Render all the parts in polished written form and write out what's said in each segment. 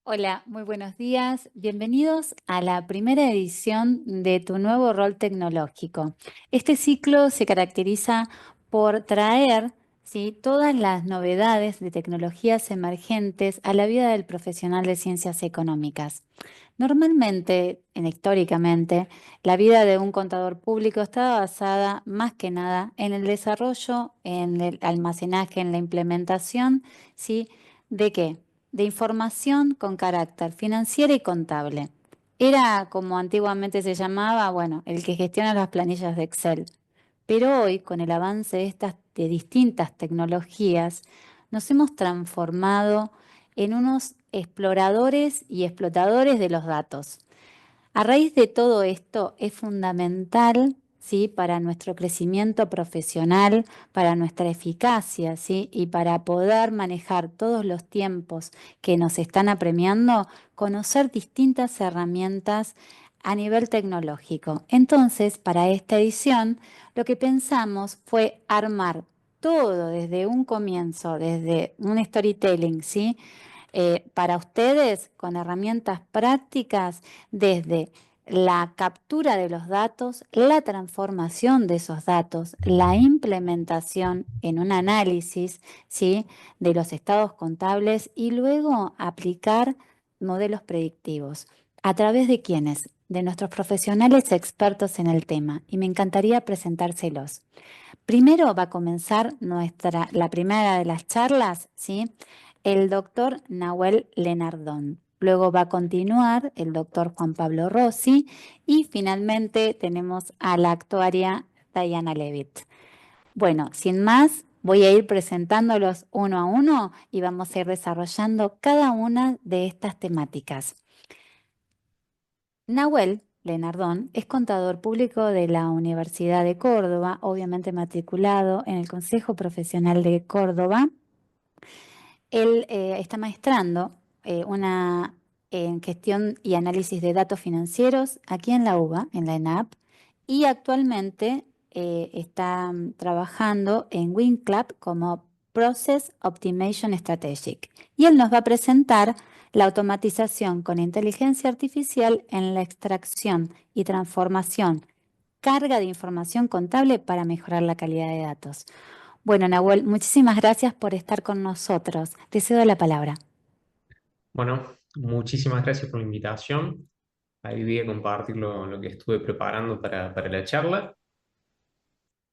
Hola, muy buenos días. Bienvenidos a la primera edición de tu nuevo rol tecnológico. Este ciclo se caracteriza por traer, ¿sí?, todas las novedades de tecnologías emergentes a la vida del profesional de ciencias económicas. Normalmente, históricamente, la vida de un contador público estaba basada más que nada en el desarrollo, en el almacenaje, en la implementación, ¿sí? ¿De qué? De información con carácter financiero y contable. Era como antiguamente se llamaba, bueno, el que gestiona las planillas de Excel. Pero hoy, con el avance de distintas tecnologías, nos hemos transformado en unos exploradores y explotadores de los datos. A raíz de todo esto, es fundamental, ¿sí?, para nuestro crecimiento profesional, para nuestra eficacia, ¿sí?, y para poder manejar todos los tiempos que nos están apremiando, conocer distintas herramientas a nivel tecnológico. Entonces, para esta edición, lo que pensamos fue armar todo desde un comienzo, desde un storytelling, ¿sí?, para ustedes con herramientas prácticas desde la captura de los datos, la transformación de esos datos, la implementación en un análisis, ¿sí?, de los estados contables y luego aplicar modelos predictivos. ¿A través de quiénes? De nuestros profesionales expertos en el tema, y me encantaría presentárselos. Primero va a comenzar la primera de las charlas, ¿sí?, el doctor Nahuel Lenardón. Luego va a continuar el doctor Juan Pablo Rossi y finalmente tenemos a la actuaria Diana Levitt. Bueno, sin más, voy a ir presentándolos uno a uno y vamos a ir desarrollando cada una de estas temáticas. Nahuel Lenardón es contador público de la Universidad de Córdoba, obviamente matriculado en el Consejo Profesional de Córdoba. Él está maestrando en gestión y análisis de datos financieros aquí en la UBA, en la ENAP, y actualmente está trabajando en WinClub como Process Optimization Strategic. Y él nos va a presentar la automatización con inteligencia artificial en la extracción y transformación, carga de información contable para mejorar la calidad de datos. Bueno, Nahuel, muchísimas gracias por estar con nosotros. Te cedo la palabra. Bueno, muchísimas gracias por la invitación. Ahí voy a compartir lo que estuve preparando para la charla.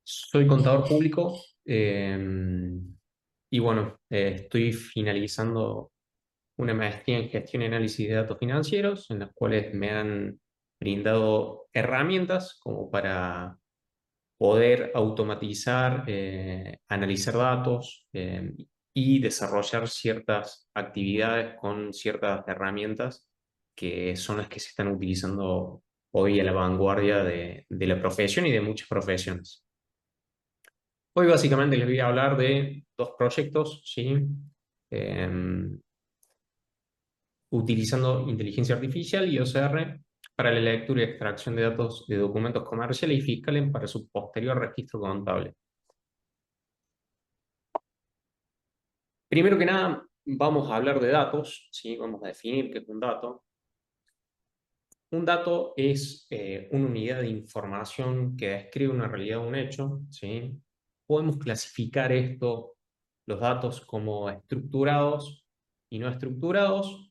Soy contador público y bueno, estoy finalizando una maestría en gestión y análisis de datos financieros, en las cuales me han brindado herramientas como para poder automatizar, analizar datos y desarrollar ciertas actividades con ciertas herramientas que son las que se están utilizando hoy a la vanguardia de la profesión y de muchas profesiones. Hoy básicamente les voy a hablar de dos proyectos, ¿sí? Em, Utilizando inteligencia artificial y OCR para la lectura y extracción de datos de documentos comerciales y fiscales para su posterior registro contable. Primero que nada, vamos a hablar de datos, ¿sí? Vamos a definir qué es un dato. Un dato es una unidad de información que describe una realidad o un hecho, ¿sí? Podemos clasificar los datos como estructurados y no estructurados.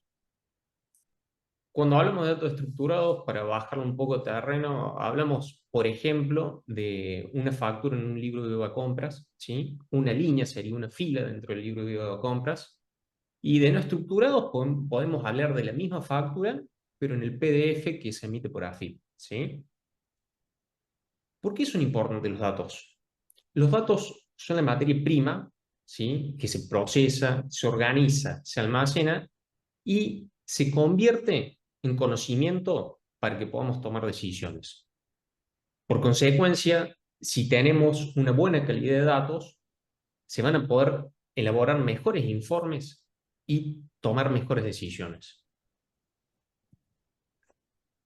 Cuando hablamos de datos estructurados, para bajarlo un poco a terreno, hablamos, por ejemplo, de una factura en un libro de IVA compras, ¿sí? Una línea sería una fila dentro del libro de IVA compras. Y de no estructurados podemos hablar de la misma factura, pero en el PDF que se emite por AFIP, ¿sí? ¿Por qué son importantes los datos? Los datos son la materia prima, ¿sí?, que se procesa, se organiza, se almacena y se convierte en conocimiento para que podamos tomar decisiones. Por consecuencia, si tenemos una buena calidad de datos, se van a poder elaborar mejores informes y tomar mejores decisiones.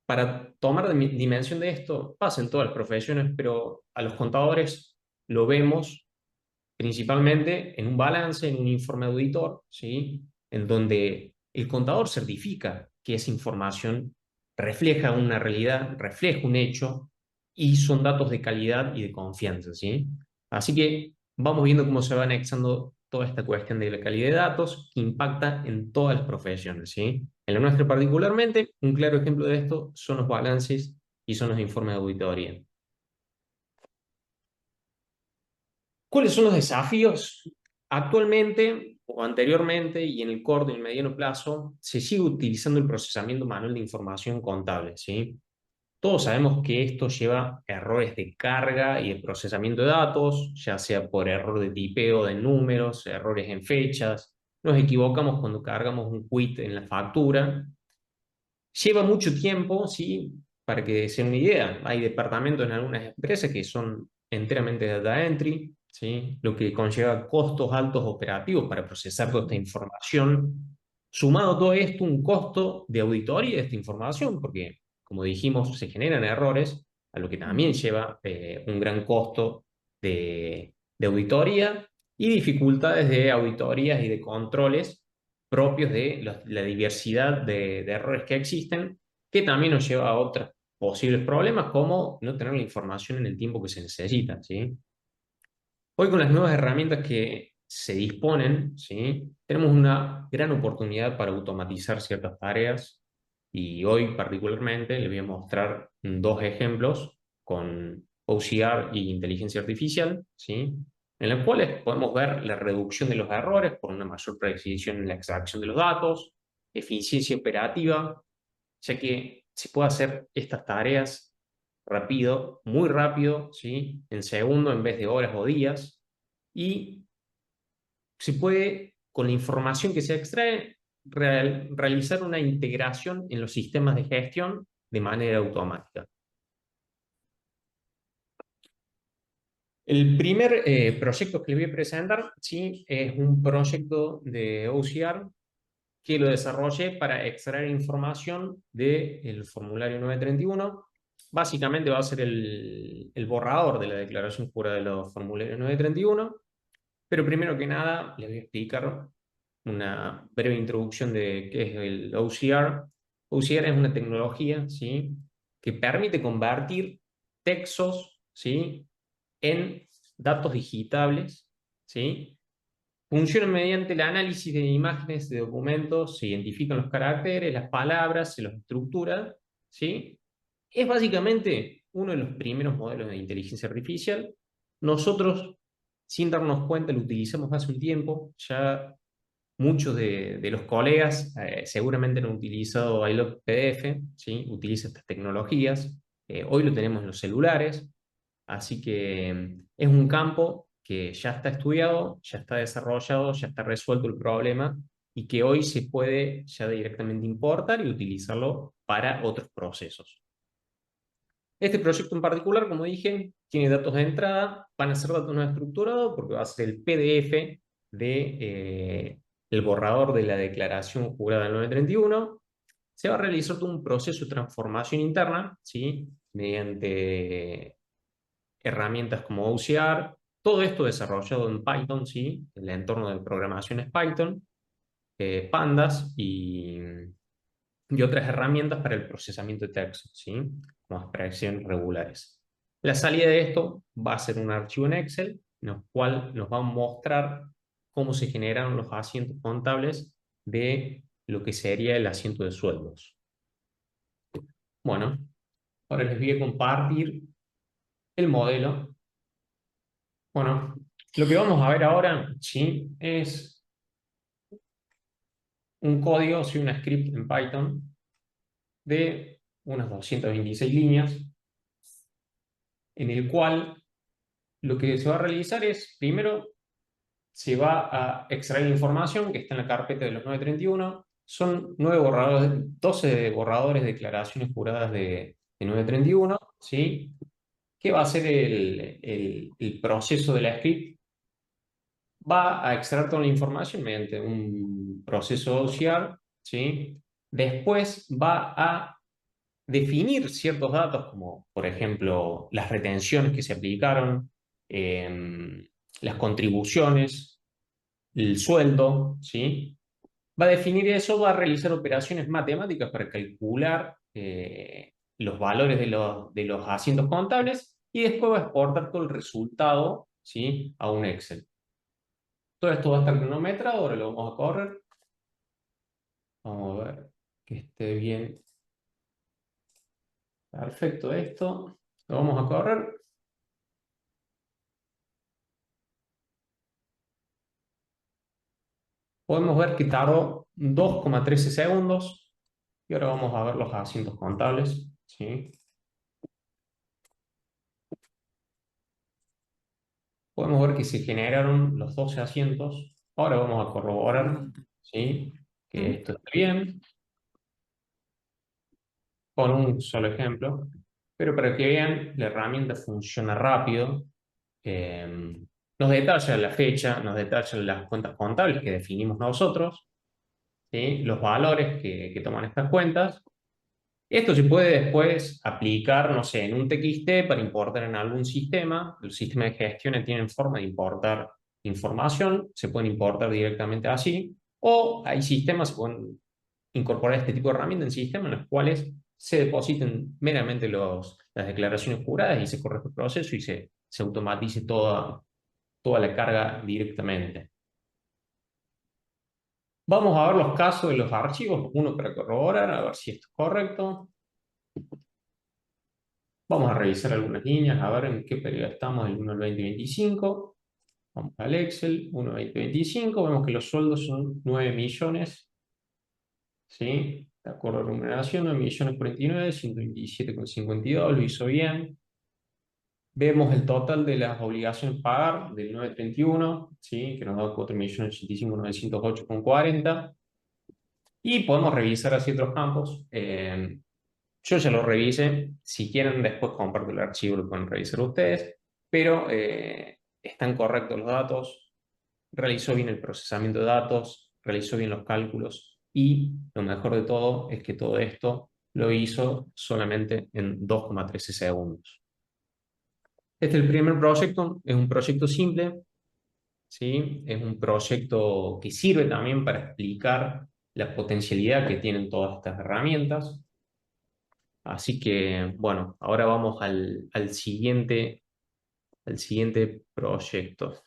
Para tomar dimensión de esto, pasa en todas las profesiones, pero a los contadores lo vemos principalmente en un balance, en un informe auditor, ¿sí?, en donde el contador certifica que esa información refleja una realidad, refleja un hecho y son datos de calidad y de confianza, ¿sí? Así que vamos viendo cómo se va anexando toda esta cuestión de la calidad de datos que impacta en todas las profesiones, ¿sí? En la nuestra particularmente, un claro ejemplo de esto son los balances y son los informes de auditoría. ¿Cuáles son los desafíos? Actualmente o anteriormente y en el corto y el mediano plazo se sigue utilizando el procesamiento manual de información contable, ¿sí? Todos sabemos que esto lleva errores de carga y de procesamiento de datos, ya sea por error de tipeo de números, errores en fechas. Nos equivocamos cuando cargamos un quit en la factura. Lleva mucho tiempo, ¿sí? Para que se den una idea. Hay departamentos en algunas empresas que son enteramente data entry, ¿sí? Lo que conlleva costos altos operativos para procesar toda esta información. Sumado a todo esto, un costo de auditoría de esta información, porque, como dijimos, se generan errores, a lo que también Ujú. lleva un gran costo de auditoría y dificultades de auditorías y de controles propios de la diversidad de errores que existen, que también nos lleva a otros posibles problemas, como no tener la información en el tiempo que se necesita, ¿sí? Hoy con las nuevas herramientas que se disponen, ¿sí? Tenemos una gran oportunidad para automatizar ciertas tareas y hoy particularmente les voy a mostrar dos ejemplos con OCR y inteligencia artificial, ¿sí? En los cuales podemos ver la reducción de los errores por una mayor precisión en la extracción de los datos, eficiencia operativa, ya que se puede hacer estas tareas rápido, muy rápido, ¿sí? En segundos en vez de horas o días, y se puede, con la información que se extrae, realizar una integración en los sistemas de gestión de manera automática. El primer proyecto que les voy a presentar, ¿sí? Es un proyecto de OCR que lo desarrollé para extraer información del formulario 931. Básicamente va a ser el borrador de la declaración jurada de los formularios 931, pero primero que nada les voy a explicar una breve introducción de qué es el OCR. OCR es una tecnología, ¿sí? Que permite convertir textos, ¿sí? En datos digitables, ¿sí? Funciona mediante el análisis de imágenes de documentos, se identifican los caracteres, las palabras, se los estructura, ¿sí? Es básicamente uno de los primeros modelos de inteligencia artificial. Nosotros, sin darnos cuenta, lo utilizamos hace un tiempo. Ya muchos de los colegas seguramente han utilizado iLog PDF, ¿sí? Utiliza estas tecnologías. Hoy lo tenemos en los celulares. Así que es un campo que ya está estudiado, ya está desarrollado, ya está resuelto el problema y que hoy se puede ya directamente importar y utilizarlo para otros procesos. Este proyecto en particular, como dije, tiene datos de entrada, van a ser datos no estructurados porque va a ser el PDF el borrador de la declaración jurada del 931. Se va a realizar todo un proceso de transformación interna, ¿sí? Mediante herramientas como OCR, todo esto desarrollado en Python, ¿sí? El entorno de programación es Python, Pandas y otras herramientas para el procesamiento de texto, ¿sí? Como expresiones regulares. La salida de esto va a ser un archivo en Excel, en el cual nos va a mostrar cómo se generaron los asientos contables de lo que sería el asiento de sueldos. Bueno, ahora les voy a compartir el modelo. Bueno, lo que vamos a ver ahora, ¿sí? Es un código, sí, una script en Python de unas 226 líneas, en el cual lo que se va a realizar es, primero, se va a extraer información que está en la carpeta de los 931. Son 12 borradores de declaraciones juradas de 931, ¿sí? ¿Qué va a ser el proceso de la script? Va a extraer toda la información mediante un proceso OCR, ¿sí? Después va a definir ciertos datos, como por ejemplo las retenciones que se aplicaron, las contribuciones, el sueldo, ¿sí? Va a definir eso, va a realizar operaciones matemáticas para calcular los valores de los asientos contables y después va a exportar todo el resultado, ¿sí?, a un Excel. Todo esto va a estar cronometrado, ahora lo vamos a correr. Vamos a ver que esté bien. Perfecto esto. Lo vamos a correr. Podemos ver que tardó 2,13 segundos. Y ahora vamos a ver los asientos contables, ¿sí? Podemos ver que se generaron los 12 asientos. Ahora vamos a corroborar, ¿sí?, que esto está bien, con un solo ejemplo. Pero para que vean, la herramienta funciona rápido. Nos detalla la fecha, nos detalla las cuentas contables que definimos nosotros, ¿sí?, los valores que toman estas cuentas. Esto se puede después aplicar, no sé, en un TXT para importar en algún sistema. Los sistemas de gestión tienen forma de importar información, se pueden importar directamente así, o hay sistemas que pueden incorporar este tipo de herramientas en sistemas en los cuales se depositen meramente las declaraciones juradas y se corre el proceso y se automatice toda la carga directamente. Vamos a ver los casos de los archivos, uno para corroborar, a ver si esto es correcto. Vamos a revisar algunas líneas, a ver en qué periodo estamos, del 1 al 2025. Vamos al Excel, 1 al 2025. Vemos que los sueldos son 9 millones, ¿sí? De acuerdo a la remuneración, 9 millones 49, 127,52, lo hizo bien. Vemos el total de las obligaciones pagar del 931, ¿sí?, que nos da 4.085.908,40. Y podemos revisar así otros campos. Yo ya lo revisé. Si quieren, después comparto el archivo, lo pueden revisar ustedes. Pero están correctos los datos. Realizó bien el procesamiento de datos. Realizó bien los cálculos. Y lo mejor de todo es que todo esto lo hizo solamente en 2,13 segundos. Este es el primer proyecto. Es un proyecto simple, ¿sí? Es un proyecto que sirve también para explicar la potencialidad que tienen todas estas herramientas. Así que, bueno, ahora vamos al siguiente proyecto.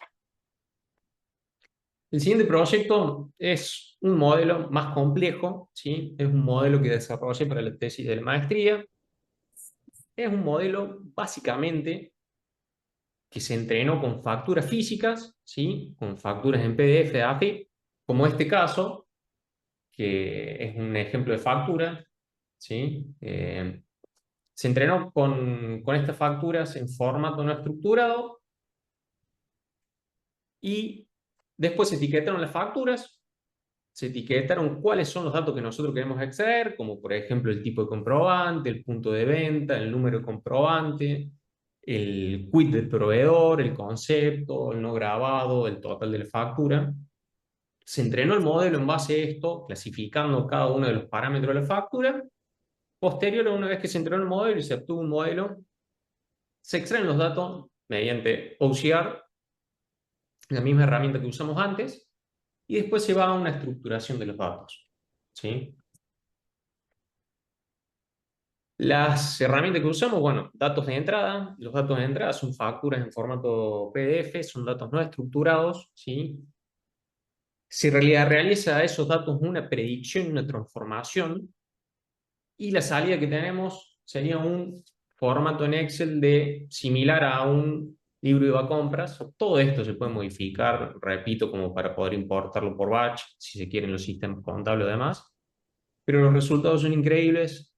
El siguiente proyecto es un modelo más complejo, ¿sí? Es un modelo que desarrollé para la tesis de la maestría. Es un modelo básicamente que se entrenó con facturas físicas, ¿sí?, con facturas en PDF, AFI, como este caso, que es un ejemplo de factura, ¿sí? Se entrenó con estas facturas en formato no estructurado y después se etiquetaron las facturas, se etiquetaron cuáles son los datos que nosotros queremos extraer, como por ejemplo el tipo de comprobante, el punto de venta, el número de comprobante, el quit del proveedor, el concepto, el no grabado, el total de la factura. Se entrenó el modelo en base a esto, clasificando cada uno de los parámetros de la factura. Posterior, a una vez que se entrenó el modelo y se obtuvo un modelo, se extraen los datos mediante OCR, la misma herramienta que usamos antes, y después se va a una estructuración de los datos, ¿sí? Las herramientas que usamos, bueno, datos de entrada. Los datos de entrada son facturas en formato PDF, son datos no estructurados, ¿sí? Se realiza a esos datos una predicción, una transformación, y la salida que tenemos sería un formato en Excel similar a un libro de compras. Todo esto se puede modificar, repito, como para poder importarlo por batch, si se quieren los sistemas contables o demás. Pero los resultados son increíbles.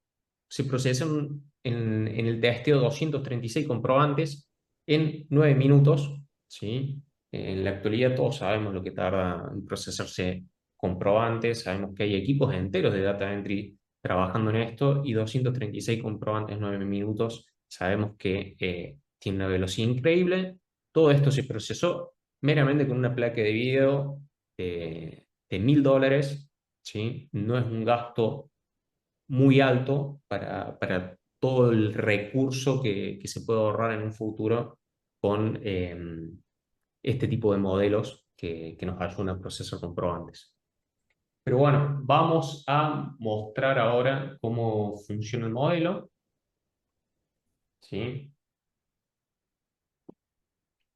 Se procesan en el testeo 236 comprobantes en 9 minutos, ¿sí? En la actualidad todos sabemos lo que tarda en procesarse comprobantes, sabemos que hay equipos enteros de data entry trabajando en esto y 236 comprobantes en 9 minutos, sabemos que tiene una velocidad increíble. Todo esto se procesó meramente con una placa de video de $1.000, ¿sí? No es un gasto muy alto para todo el recurso que se puede ahorrar en un futuro con este tipo de modelos que nos ayudan a procesar comprobantes. Pero bueno, vamos a mostrar ahora cómo funciona el modelo. ¿Sí?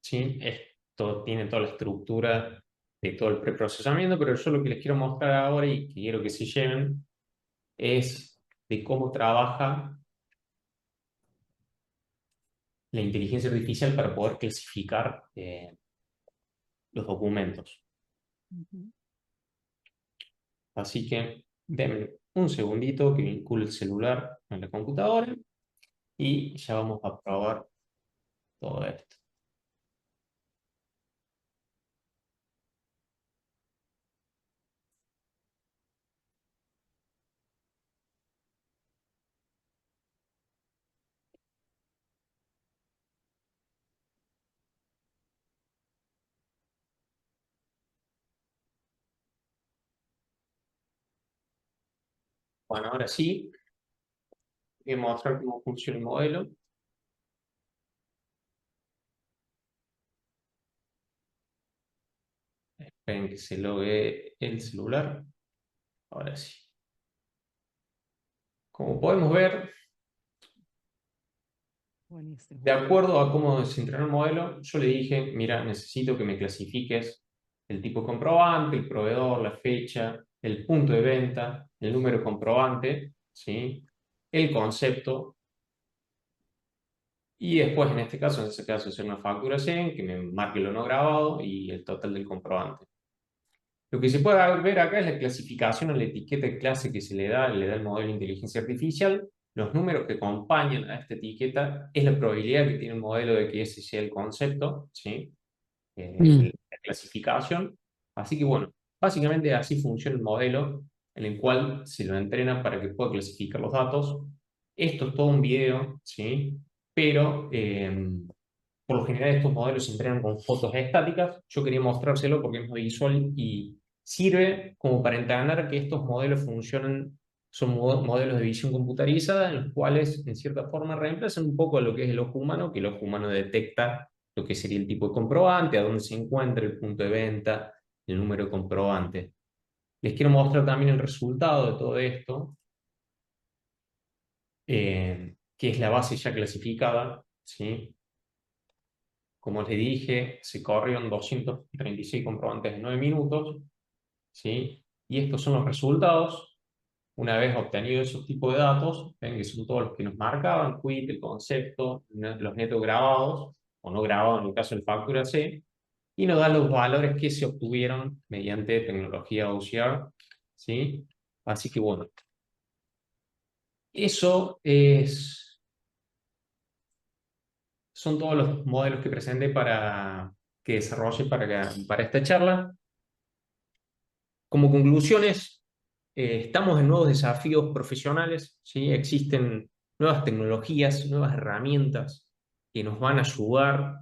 ¿Sí? Esto tiene toda la estructura de todo el preprocesamiento, pero yo lo que les quiero mostrar ahora y que quiero que se lleven es de cómo trabaja la inteligencia artificial para poder clasificar los documentos. Ujú. Así que denme un segundito que vincule el celular en la computadora y ya vamos a probar todo esto. Bueno, ahora sí, voy a mostrar cómo funciona el modelo. Esperen que se logue el celular. Ahora sí. Como podemos ver, de Buenísimo. acuerdo a cómo se entrenó el modelo, yo le dije, mira, necesito que me clasifiques el tipo de comprobante, el proveedor, la fecha, el punto de venta, el número de comprobante, ¿sí? El concepto, y después, en este caso, hacer una factura 100 que me marque lo no grabado y el total del comprobante. Lo que se puede ver acá es la clasificación o la etiqueta de clase que le da el modelo de inteligencia artificial. Los números que acompañan a esta etiqueta es la probabilidad que tiene el modelo de que ese sea el concepto, ¿sí? Mm. La clasificación. Así que bueno, básicamente así funciona el modelo en el cual se lo entrena para que pueda clasificar los datos. Esto es todo un video, ¿sí? Pero por lo general estos modelos se entrenan con fotos estáticas. Yo quería mostrárselo porque es muy visual y sirve como para entrenar que estos modelos funcionan, son modelos de visión computarizada en los cuales en cierta forma reemplazan un poco lo que es el ojo humano, que el ojo humano detecta lo que sería el tipo de comprobante, a dónde se encuentra el punto de venta, el número de comprobante. Les quiero mostrar también el resultado de todo esto, que es la base ya clasificada, ¿sí? Como les dije, se corrieron 236 comprobantes en 9 minutos, ¿sí? Y estos son los resultados. Una vez obtenidos esos tipos de datos, ven que son todos los que nos marcaban, quit, el concepto, los netos grabados, o no grabados en el caso del factura C, y nos dan los valores que se obtuvieron mediante tecnología OCR, ¿sí? Así que bueno, eso es, son todos los modelos que presenté que desarrolle para esta charla. Como conclusiones, estamos en nuevos desafíos profesionales, ¿sí? Existen nuevas tecnologías, nuevas herramientas que nos van a ayudar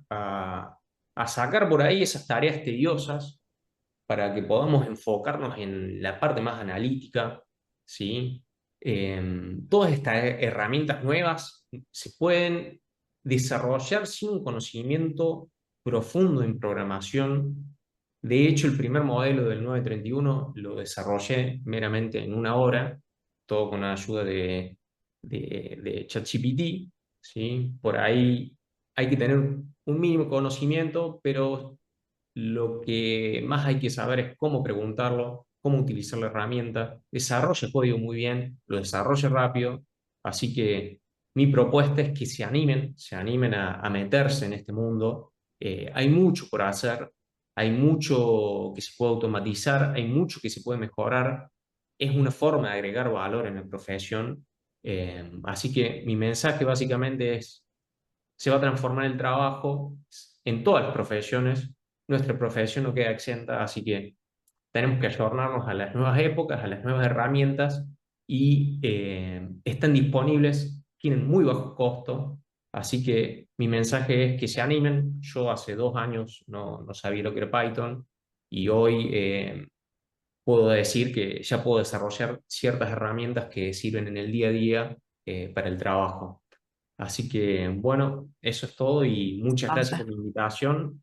a sacar por ahí esas tareas tediosas para que podamos enfocarnos en la parte más analítica, ¿sí? Todas estas herramientas nuevas se pueden desarrollar sin un conocimiento profundo en programación. De hecho, el primer modelo del 931 lo desarrollé meramente en una hora, todo con la ayuda de ChatGPT, ¿sí? Por ahí hay que tener un mínimo conocimiento, pero lo que más hay que saber es cómo preguntarlo, cómo utilizar la herramienta. Desarrolla el código muy bien, lo desarrolla rápido. Así que mi propuesta es que se animen a meterse en este mundo. Hay mucho por hacer, hay mucho que se puede automatizar, hay mucho que se puede mejorar. Es una forma de agregar valor en la profesión. Así que mi mensaje básicamente es se va a transformar el trabajo en todas las profesiones. Nuestra profesión no queda exenta, así que tenemos que ayornarnos a las nuevas épocas, a las nuevas herramientas y están disponibles, tienen muy bajo costo, así que mi mensaje es que se animen. Yo hace 2 años no sabía lo que era Python y hoy puedo decir que ya puedo desarrollar ciertas herramientas que sirven en el día a día para el trabajo. Así que, bueno, eso es todo y muchas gracias por Vaya. la invitación.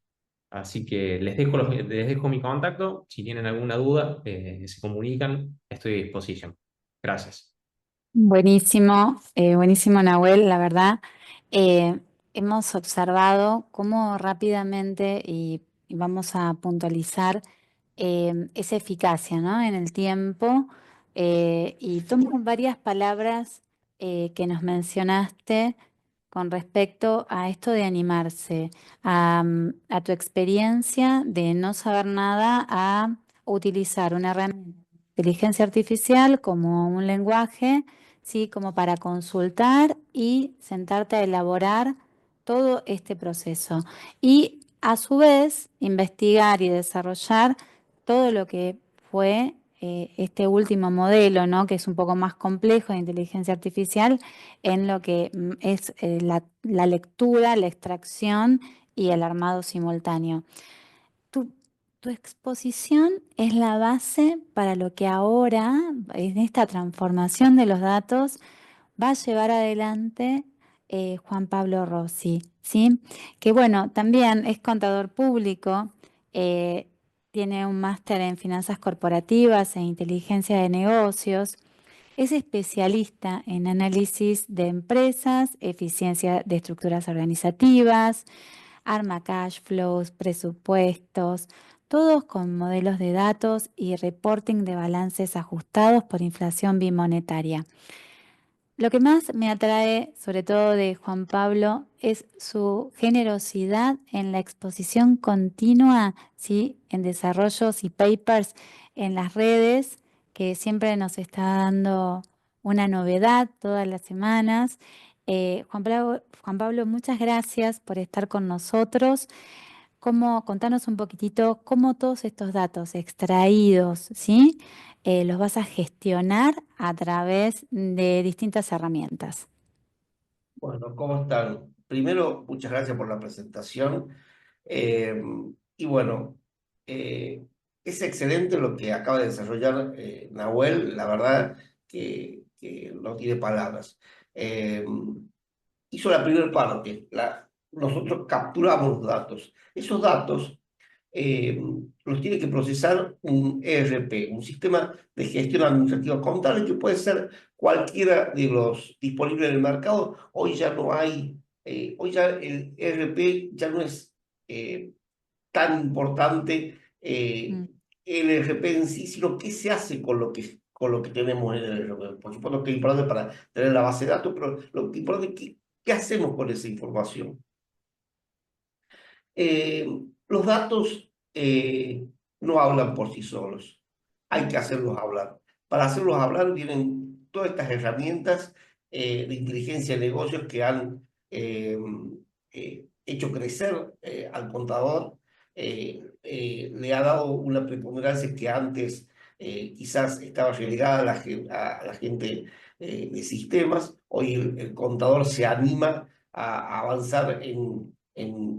Así que les dejo mi contacto. Si tienen alguna duda, se comunican. Estoy a disposición. Gracias. Buenísimo, buenísimo Nahuel, la verdad. Eh, Hemos observado cómo rápidamente, y vamos a puntualizar esa eficacia, ¿no? En el tiempo. Y tomo varias palabras que nos mencionaste con respecto a esto de animarse, a tu experiencia de no saber nada, a utilizar una herramienta de inteligencia artificial como un lenguaje, ¿sí? Como para consultar y sentarte a elaborar todo este proceso. Y a su vez, investigar y desarrollar todo lo que fue este último modelo, ¿no? Que es un poco más complejo de inteligencia artificial en lo que es la lectura, la extracción y el armado simultáneo. Tu, Tu exposición es la base para lo que ahora, en esta transformación de los datos, va a llevar adelante Juan Pablo Rossi, ¿sí? Que bueno, también es contador público, eh, tiene un máster en finanzas corporativas e inteligencia de negocios, es especialista en análisis de empresas, eficiencia de estructuras organizativas, arma cash flows, presupuestos, todos con modelos de datos y reporting de balances ajustados por inflación bimonetaria. Lo que más me atrae, sobre todo de Juan Pablo, es su generosidad en la exposición continua, ¿sí? En desarrollos y papers en las redes, que siempre nos está dando una novedad todas las semanas. Juan Pablo, muchas gracias por estar con nosotros. Contanos un poquitito cómo todos estos datos extraídos, ¿sí? Los vas a gestionar a través de distintas herramientas. Bueno, ¿cómo están? Primero, muchas gracias por la presentación. Eh, y bueno, es excelente lo que acaba de desarrollar Nahuel, la verdad que no tiene palabras. Eh, Hizo la primera parte, nosotros capturamos los datos. Esos datos eh, los tiene que procesar un ERP, un sistema de gestión administrativa contable, que puede ser cualquiera de los disponibles en el mercado. Hoy ya no hay, hoy ya el ERP ya no es tan importante Mm. el ERP en sí, sino qué se hace con lo que tenemos en el ERP. Por supuesto que es importante para tener la base de datos, pero lo que importante es qué hacemos con esa información. Eh, los datos no hablan por sí solos, hay que hacerlos hablar. Para hacerlos hablar vienen todas estas herramientas de inteligencia de negocios que han hecho crecer al contador, le ha dado una preponderancia que antes quizás estaba relegada a a la gente de sistemas. Hoy el contador se anima a avanzar en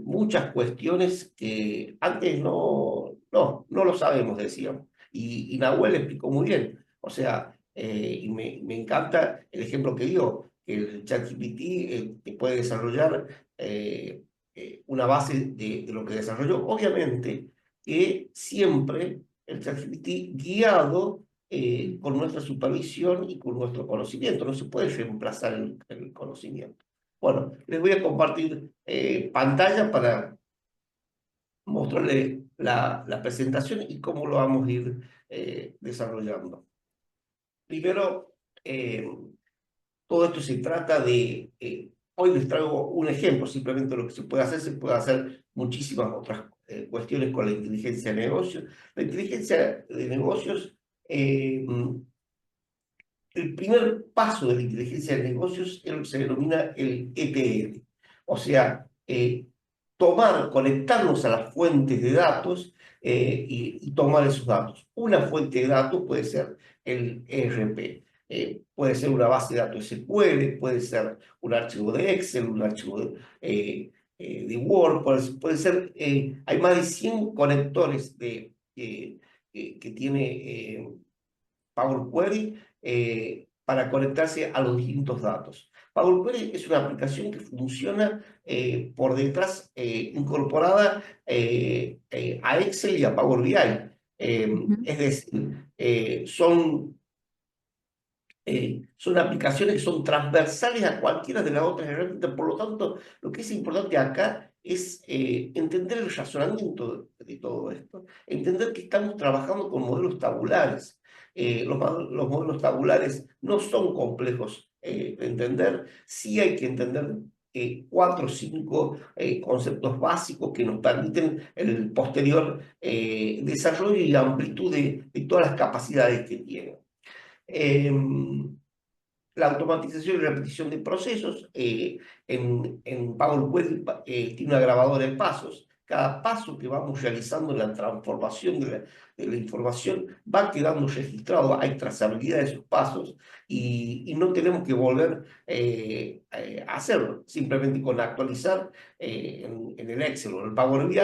muchas cuestiones que antes no lo sabemos, decíamos. Y Nahuel explicó muy bien. O sea, y me encanta el ejemplo que dio, que el ChatGPT te puede desarrollar una base de lo que desarrolló. Obviamente que siempre el ChatGPT guiado con nuestra supervisión y con nuestro conocimiento. No se puede reemplazar el conocimiento. Bueno, les voy a compartir pantalla para mostrarles la presentación y cómo lo vamos a ir desarrollando. Primero, todo esto se trata de, hoy les traigo un ejemplo, simplemente lo que se puede hacer muchísimas otras cuestiones con la inteligencia de negocios. La inteligencia de negocios el primer paso de la inteligencia de negocios es lo que se denomina el ETL. O sea, conectarnos a las fuentes de datos y tomar esos datos. Una fuente de datos puede ser el ERP, puede ser una base de datos SQL, puede ser un archivo de Excel, un archivo de Word, puede ser, hay más de 100 conectores que tiene Power Query para conectarse a los distintos datos. Power Query es una aplicación que funciona por detrás, incorporada a Excel y a Power BI. Ujú. Es decir, son aplicaciones que son transversales a cualquiera de las otras herramientas. Por lo tanto, lo que es importante acá es entender el razonamiento de todo esto, entender que estamos trabajando con modelos tabulares. Los modelos tabulares no son complejos de entender, sí hay que entender 4 o 5 conceptos básicos que nos permiten el posterior desarrollo y amplitud de todas las capacidades que tienen. La automatización y repetición de procesos. En Power Query tiene una grabadora de pasos. Cada paso que vamos realizando en la transformación de la información va quedando registrado, hay trazabilidad de esos pasos y no tenemos que volver a hacerlo. Simplemente con actualizar en el Excel o en el Power BI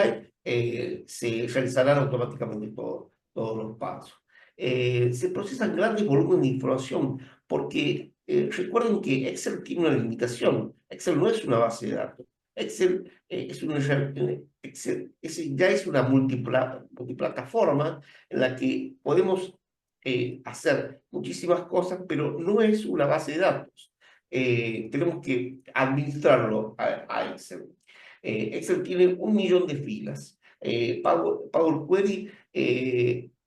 se realizarán automáticamente todos los pasos. Se procesan grandes volúmenes de información porque recuerden que Excel tiene una limitación. Excel no es una base de datos. Excel, ya es una multiplataforma en la que podemos hacer muchísimas cosas, pero no es una base de datos. Tenemos que administrarlo a Excel. Excel tiene 1 millón de filas. Power Query,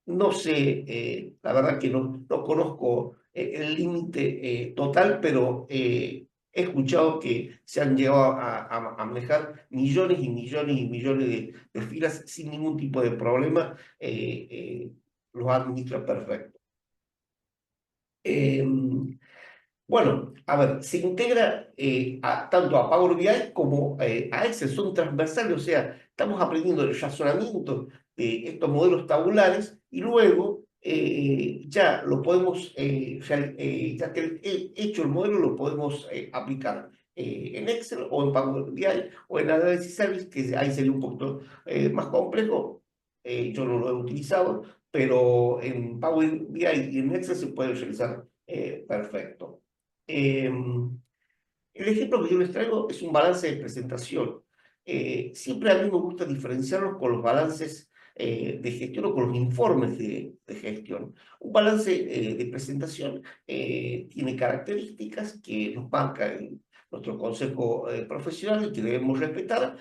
no sé, la verdad que no conozco el límite total, pero he escuchado que se han llegado a manejar millones y millones y millones de filas sin ningún tipo de problema. Los administra perfecto. Bueno, a ver, se integra tanto a Power BI como a Excel, son transversales, o sea, estamos aprendiendo el razonamiento de estos modelos tabulares y luego ya lo podemos, ya que hecho el modelo, lo podemos aplicar en Excel o en Power BI o en Analysis Service, que ahí sería un poquito más complejo. Yo no lo he utilizado, pero en Power BI y en Excel se puede realizar perfecto. El ejemplo que yo les traigo es un balance de presentación. Siempre a mí me gusta diferenciarlos con los balances de gestión o con los informes de gestión. Un balance de presentación tiene características que nos marca nuestro consejo profesional y que debemos respetar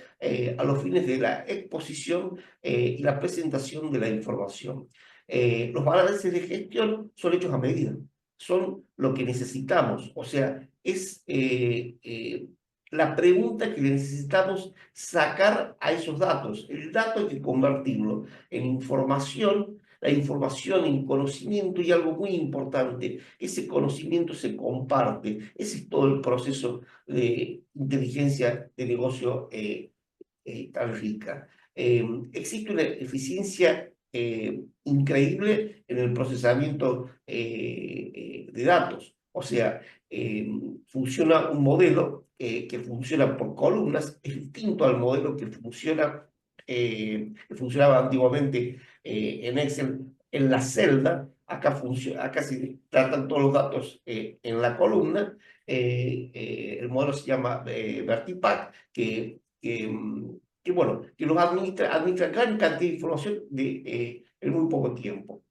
a los fines de la exposición y la presentación de la información. Los balances de gestión son hechos a medida, son lo que necesitamos, o sea, es la pregunta que necesitamos sacar a esos datos. El dato hay que convertirlo en información, la información en conocimiento y algo muy importante, ese conocimiento se comparte. Ese es todo el proceso de inteligencia de negocio tan rica. Existe una eficiencia increíble en el procesamiento de datos. O sea, funciona un modelo que funciona por columnas, es distinto al modelo que funcionaba antiguamente en Excel en la celda. Acá se tratan todos los datos en la columna. El modelo se llama Vertipack, que bueno, que los administra gran cantidad de información en muy poco tiempo.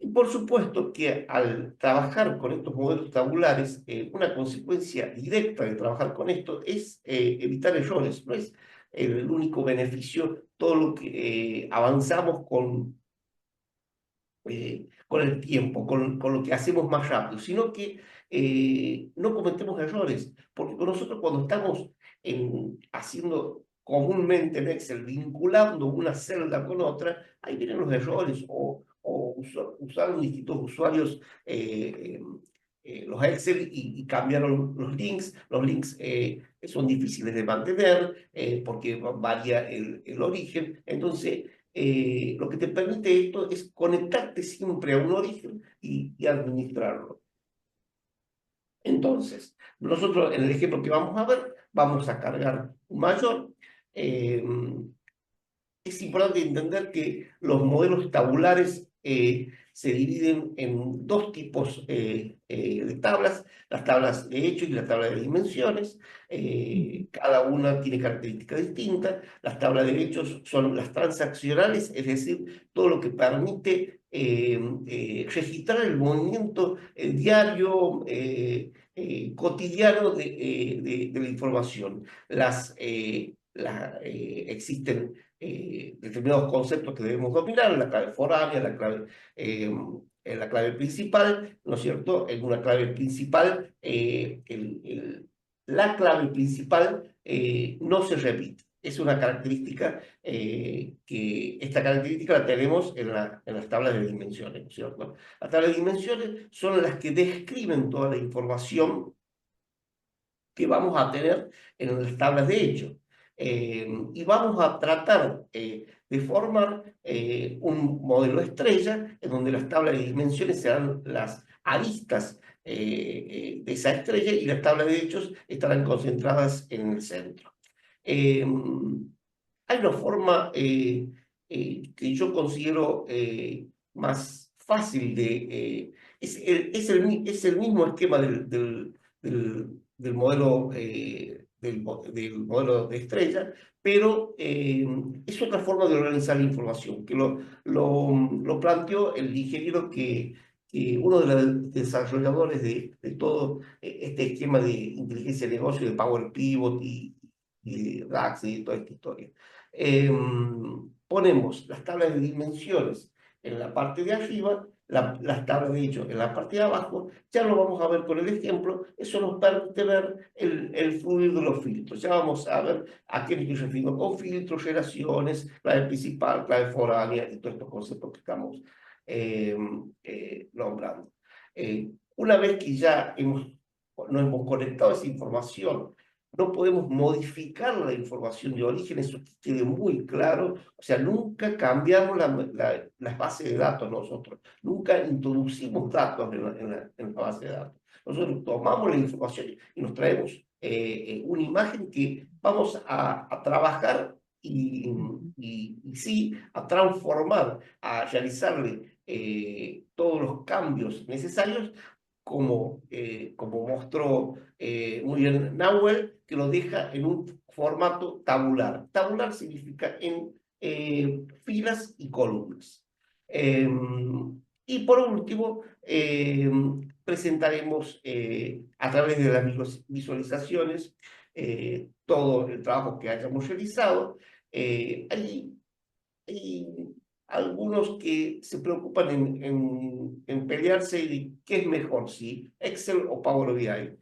Y por supuesto que al trabajar con estos modelos tabulares, una consecuencia directa de trabajar con esto es evitar errores. No es el único beneficio todo lo que avanzamos con el tiempo, con lo que hacemos más rápido, sino que no cometemos errores, porque con nosotros cuando estamos haciendo comúnmente en Excel, vinculando una celda con otra, ahí vienen los errores, o usaron distintos usuarios los Excel y cambiaron los links son difíciles de mantener porque varía el origen, entonces lo que te permite esto es conectarte siempre a un origen y administrarlo. Entonces, nosotros en el ejemplo que vamos a ver, vamos a cargar un mayor. es importante entender que los modelos tabulares se dividen en dos tipos de tablas, las tablas de hecho y la tabla de dimensiones. Cada una tiene características distintas. Las tablas de hechos son las transaccionales, es decir, todo lo que permite registrar el movimiento diario, cotidiano de la información. Existen determinados conceptos que debemos dominar, la clave foránea, la clave principal, ¿no es cierto? En una clave principal, la clave principal no se repite. Es una característica que esta característica la tenemos en las tablas de dimensiones, ¿no es cierto? Las tablas de dimensiones son las que describen toda la información que vamos a tener en las tablas de hecho. Y vamos a tratar de formar un modelo estrella en donde las tablas de dimensiones serán las aristas de esa estrella y las tablas de hechos estarán concentradas en el centro. Hay una forma que yo considero más fácil es el mismo esquema del modelo, del modelo de estrella, pero es otra forma de organizar la información, que lo planteó el ingeniero que uno de los desarrolladores de todo este esquema de inteligencia de negocio, de Power Pivot y DAX y toda esta historia. Ponemos las tablas de dimensiones en la parte de arriba, las tablas de hecho en la parte de abajo. Ya lo vamos a ver con el ejemplo. Eso nos permite ver el fluir de los filtros. Ya vamos a ver a qué me estoy refiriendo con filtros, relaciones, clave principal, clave foránea y todos estos conceptos que estamos nombrando. Una vez que ya nos hemos conectado a esa información, no podemos modificar la información de origen, eso quede muy claro. O sea, nunca cambiamos las bases de datos nosotros, nunca introducimos datos en la base de datos. Nosotros tomamos la información y nos traemos una imagen que vamos a trabajar y sí, a transformar, a realizarle todos los cambios necesarios como mostró muy bien Nahuel, que lo deja en un formato tabular. Tabular significa en filas y columnas. Y por último, presentaremos a través de las visualizaciones todo el trabajo que hayamos realizado. Hay algunos que se preocupan en pelearse de qué es mejor, si Excel o Power BI.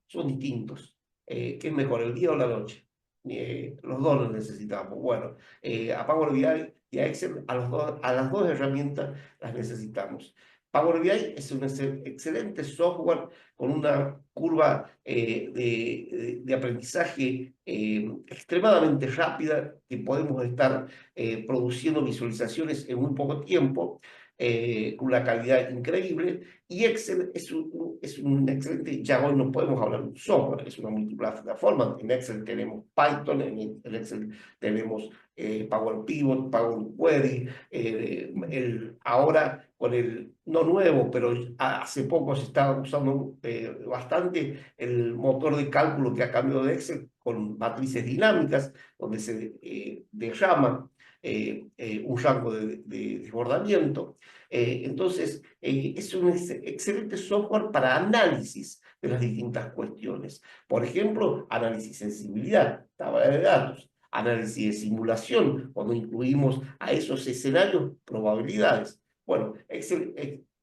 Son distintos. ¿Qué es mejor, el día o la noche? Los dos los necesitamos. Bueno, a Power BI y a Excel, a las dos herramientas las necesitamos. Power BI es un excelente software con una curva de aprendizaje extremadamente rápida, que podemos estar produciendo visualizaciones en muy poco tiempo, con una calidad increíble. Y Excel es un excelente, ya hoy no podemos hablar de un software, es una multiplataforma. En Excel tenemos Python, en Excel tenemos Power Pivot, Power Query, ahora con el, no nuevo, pero hace poco se está usando bastante el motor de cálculo que ha cambiado de Excel con matrices dinámicas, donde se derrama un rango de desbordamiento. Entonces, es un excelente software para análisis de las distintas cuestiones. Por ejemplo, análisis de sensibilidad, tabla de datos, análisis de simulación, cuando incluimos a esos escenarios probabilidades. Bueno, Excel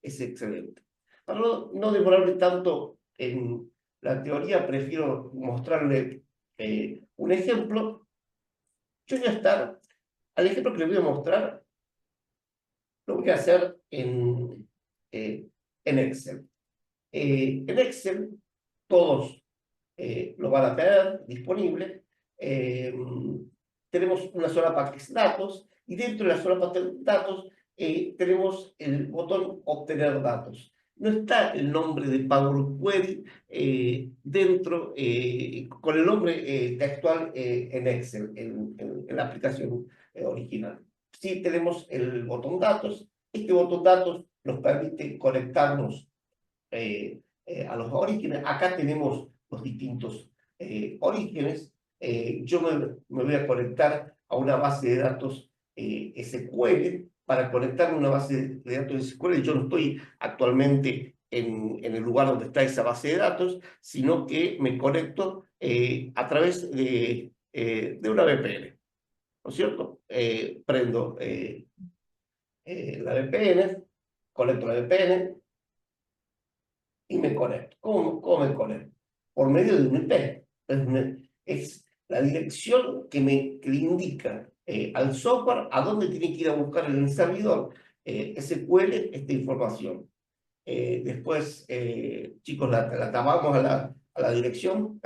es excelente. Para no demorarme tanto en la teoría, prefiero mostrarle un ejemplo. Yo voy a estar, al ejemplo que les voy a mostrar, lo voy a hacer en Excel. En Excel todos lo van a tener disponible. Tenemos una solapa que es datos, y dentro de la solapa de datos tenemos el botón obtener datos. No está el nombre de Power Query con el nombre textual en Excel, en la aplicación original. Sí tenemos el botón datos. Este botón datos nos permite conectarnos a los orígenes. Acá tenemos los distintos orígenes. Yo me voy a conectar a una base de datos SQL. Para conectarme a una base de datos SQL, yo no estoy actualmente en el lugar donde está esa base de datos, sino que me conecto a través de una VPN, ¿no es cierto? Prendo la VPN, conecto la VPN y me conecto. ¿Cómo me conecto? Por medio de un IP. Es la dirección que le indica al software a dónde tiene que ir a buscar en el servidor SQL esta información. Después, chicos, la tapamos a la dirección.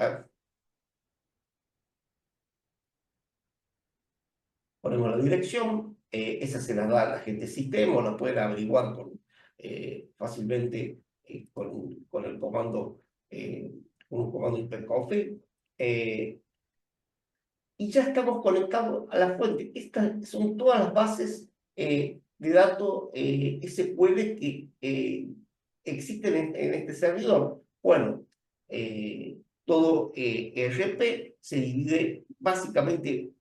Ponemos la dirección, esa se la da a la gente de sistema, o la pueden averiguar fácilmente con el comando, un comando ipconfig. Y ya estamos conectados a la fuente. Estas son todas las bases de datos SQL que existen en este servidor. Bueno, todo ERP se divide básicamente,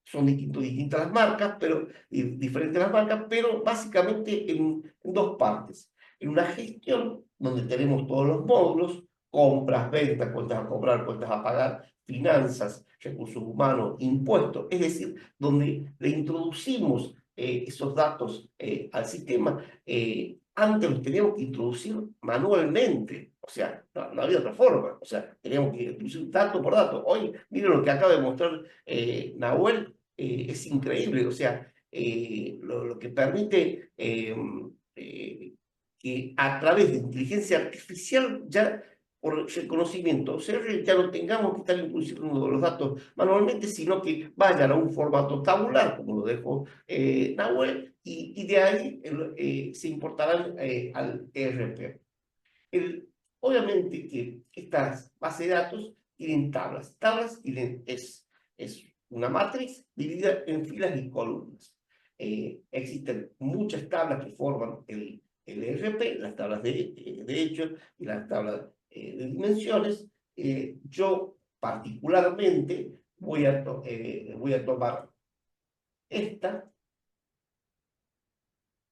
son distintas las marcas, pero diferentes las marcas, pero básicamente en dos partes. En una gestión donde tenemos todos los módulos: compras, ventas, cuentas a cobrar, cuentas a pagar, finanzas, recursos humanos, impuestos, es decir, donde le introducimos esos datos al sistema. Antes los teníamos que introducir manualmente, o sea, no había otra forma, o sea, teníamos que introducir dato por dato. Hoy, miren lo que acaba de mostrar Nahuel, es increíble, o sea, lo que permite que a través de inteligencia artificial, ya por reconocimiento OCR, ya no tengamos que estar introduciendo los datos manualmente, sino que vayan a un formato tabular, como lo dejó Nahuel, y de ahí se importarán al ERP. Obviamente que estas bases de datos tienen tablas. Es una matriz dividida en filas y columnas. Existen muchas tablas que forman el ERP, las tablas de hechos y las tablas de dimensiones. Yo particularmente voy a tomar esta,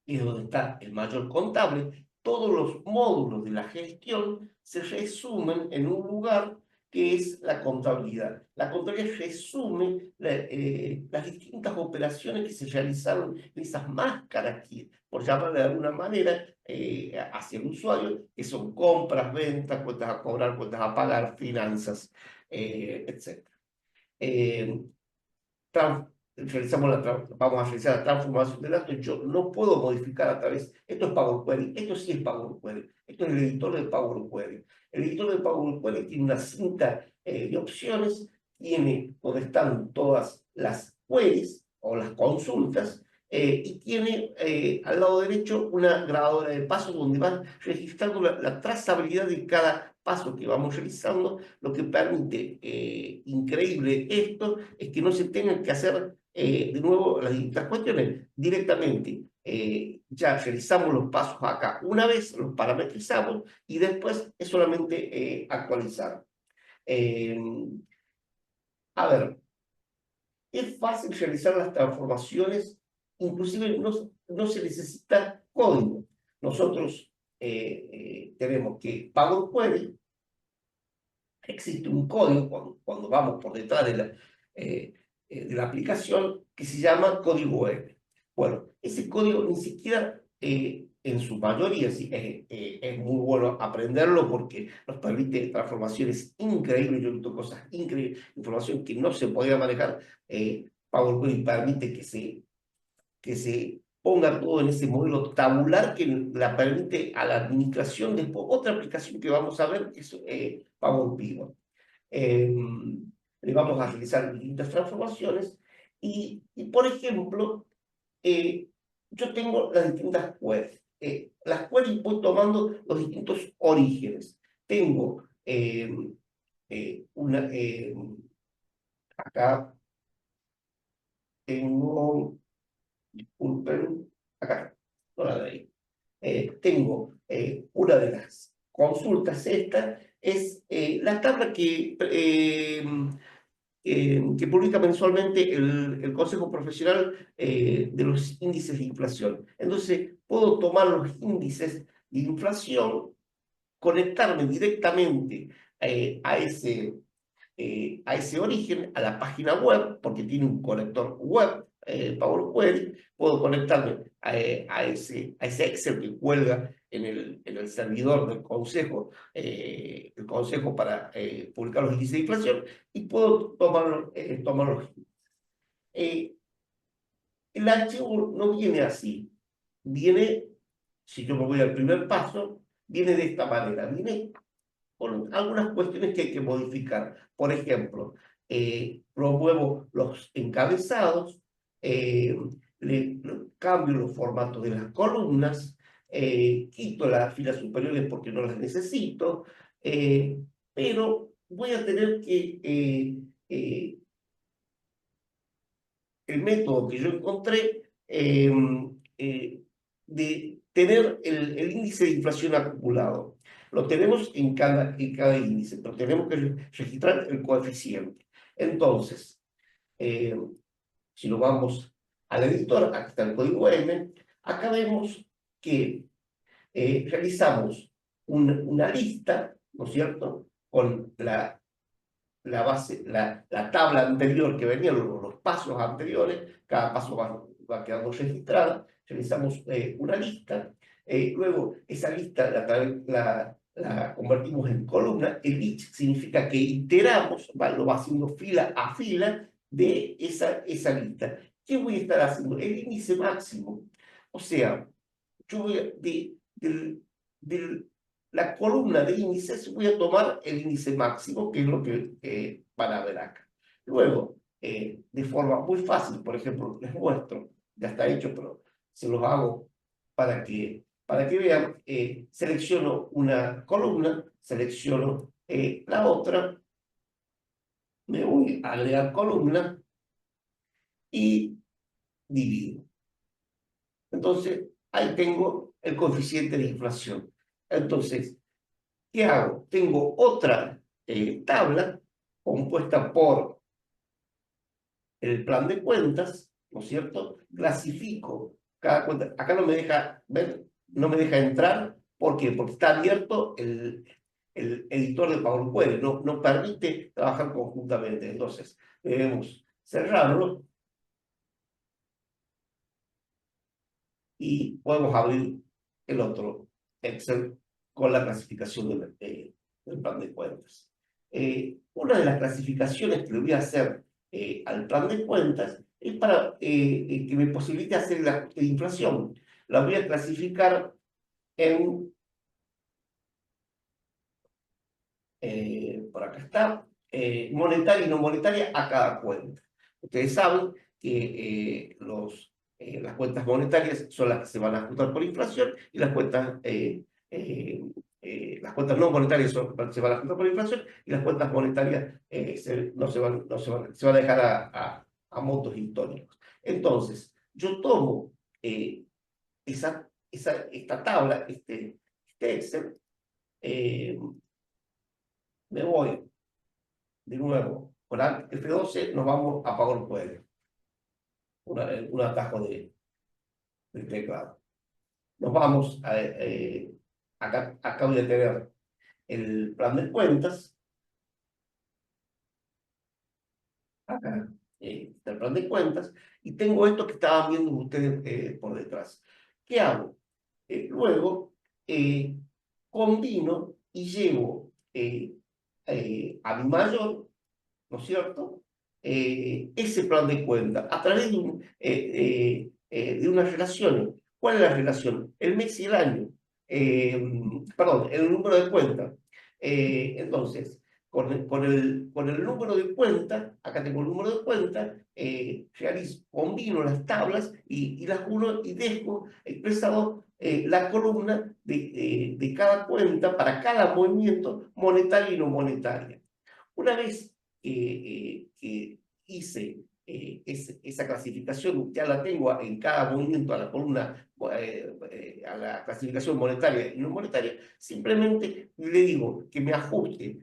que es donde está el mayor contable. Todos los módulos de la gestión se resumen en un lugar que es la contabilidad. La contabilidad resume las distintas operaciones que se realizaron en esas máscaras, por llamarle de alguna manera, hacia el usuario, que son compras, ventas, cuentas a cobrar, cuentas a pagar, finanzas, etc. Vamos a realizar la transformación de datos. Yo no puedo modificar a través, esto es Power Query, esto sí es Power Query, esto es el editor de Power Query. El editor de Power Query tiene una cinta de opciones, tiene donde están todas las queries o las consultas, y tiene al lado derecho una grabadora de pasos donde van registrando la trazabilidad de cada paso que vamos realizando. Lo que permite, increíble esto, es que no se tengan que hacer de nuevo las distintas cuestiones. Directamente ya realizamos los pasos acá una vez, los parametrizamos y después es solamente actualizar. A ver, es fácil realizar las transformaciones, inclusive no se necesita código. Nosotros tenemos que Power Query, existe un código cuando vamos por detrás de la aplicación, que se llama código web. Bueno, ese código ni siquiera en su mayoría es muy bueno aprenderlo, porque nos permite transformaciones increíbles. Yo he visto cosas increíbles, información que no se podía manejar. PowerPoint permite que se ponga todo en ese modelo tabular que la permite a la administración. Después, otra aplicación que vamos a ver es Power Pivot. Le vamos a realizar distintas transformaciones y por ejemplo, yo tengo las distintas queries. Las queries voy tomando los distintos orígenes. Tengo acá tengo, disculpen, acá, no la de ahí. Tengo una de las consultas, esta es la tabla que publica mensualmente el Consejo Profesional de los índices de inflación. Entonces, puedo tomar los índices de inflación, conectarme directamente a ese origen, a la página web, porque tiene un conector web, Power Query. Puedo conectarme a ese Excel que cuelga en el servidor del consejo, el consejo para publicar los índices de inflación, y puedo tomarlos. El archivo no viene así, viene, si yo me voy al primer paso, viene de esta manera, viene con algunas cuestiones que hay que modificar. Por ejemplo, promuevo los encabezados, eh, cambio los formatos de las columnas, quito las filas superiores porque no las necesito, pero voy a tener que el método que yo encontré de tener el índice de inflación acumulado. Lo tenemos en cada índice, pero tenemos que registrar el coeficiente. Entonces, si lo vamos al editor, aquí está el código M, acá vemos que realizamos una lista, ¿no es cierto?, con la base, la tabla anterior que venía, los pasos anteriores, cada paso va quedando registrado, realizamos una lista, luego esa lista la convertimos en columna. El each significa que iteramos, lo va haciendo fila a fila de esa lista. ¿Qué voy a estar haciendo? El índice máximo. O sea, yo voy del la columna de índices, voy a tomar el índice máximo, que es lo que van a ver acá. Luego, de forma muy fácil, por ejemplo, les muestro, ya está hecho, pero se los hago para que vean. Selecciono una columna, selecciono la otra, me voy a agregar columna y divido. Entonces, ahí tengo el coeficiente de inflación. Entonces, ¿qué hago? Tengo otra tabla compuesta por el plan de cuentas, ¿no es cierto? Clasifico cada cuenta. Acá no me deja ver, no me deja entrar. ¿Por qué? Porque está abierto el editor de Power Query, no permite trabajar conjuntamente. Entonces, debemos cerrarlo y podemos abrir el otro Excel con la clasificación del plan de cuentas. Una de las clasificaciones que le voy a hacer al plan de cuentas es para que me posibilite hacer el ajuste de inflación. La voy a clasificar en, por acá está, monetaria y no monetaria a cada cuenta. Ustedes saben que las cuentas monetarias son las que se van a ajustar por inflación, y las cuentas no monetarias se van a ajustar por inflación, y las cuentas monetarias se van a dejar a montos históricos. Entonces, yo tomo esta tabla, este Excel, me voy de nuevo con F12, nos vamos a Power Query, un atajo del teclado. Nos vamos acá voy a tener el plan de cuentas. Acá está el plan de cuentas, y tengo esto que estaban viendo ustedes por detrás. ¿Qué hago? Luego combino y llevo a mi mayor, ¿no es cierto?, ese plan de cuenta a través de unas relaciones. ¿Cuál es la relación? El mes y el año. Perdón, el número de cuenta. Entonces, con el número de cuenta, acá tengo el número de cuenta, combino las tablas y las uno y dejo expresado la columna de cada cuenta para cada movimiento monetario y no monetario. Una vez que hice esa clasificación ya la tengo en cada movimiento a la columna, a la clasificación monetaria y no monetaria, simplemente le digo que me ajuste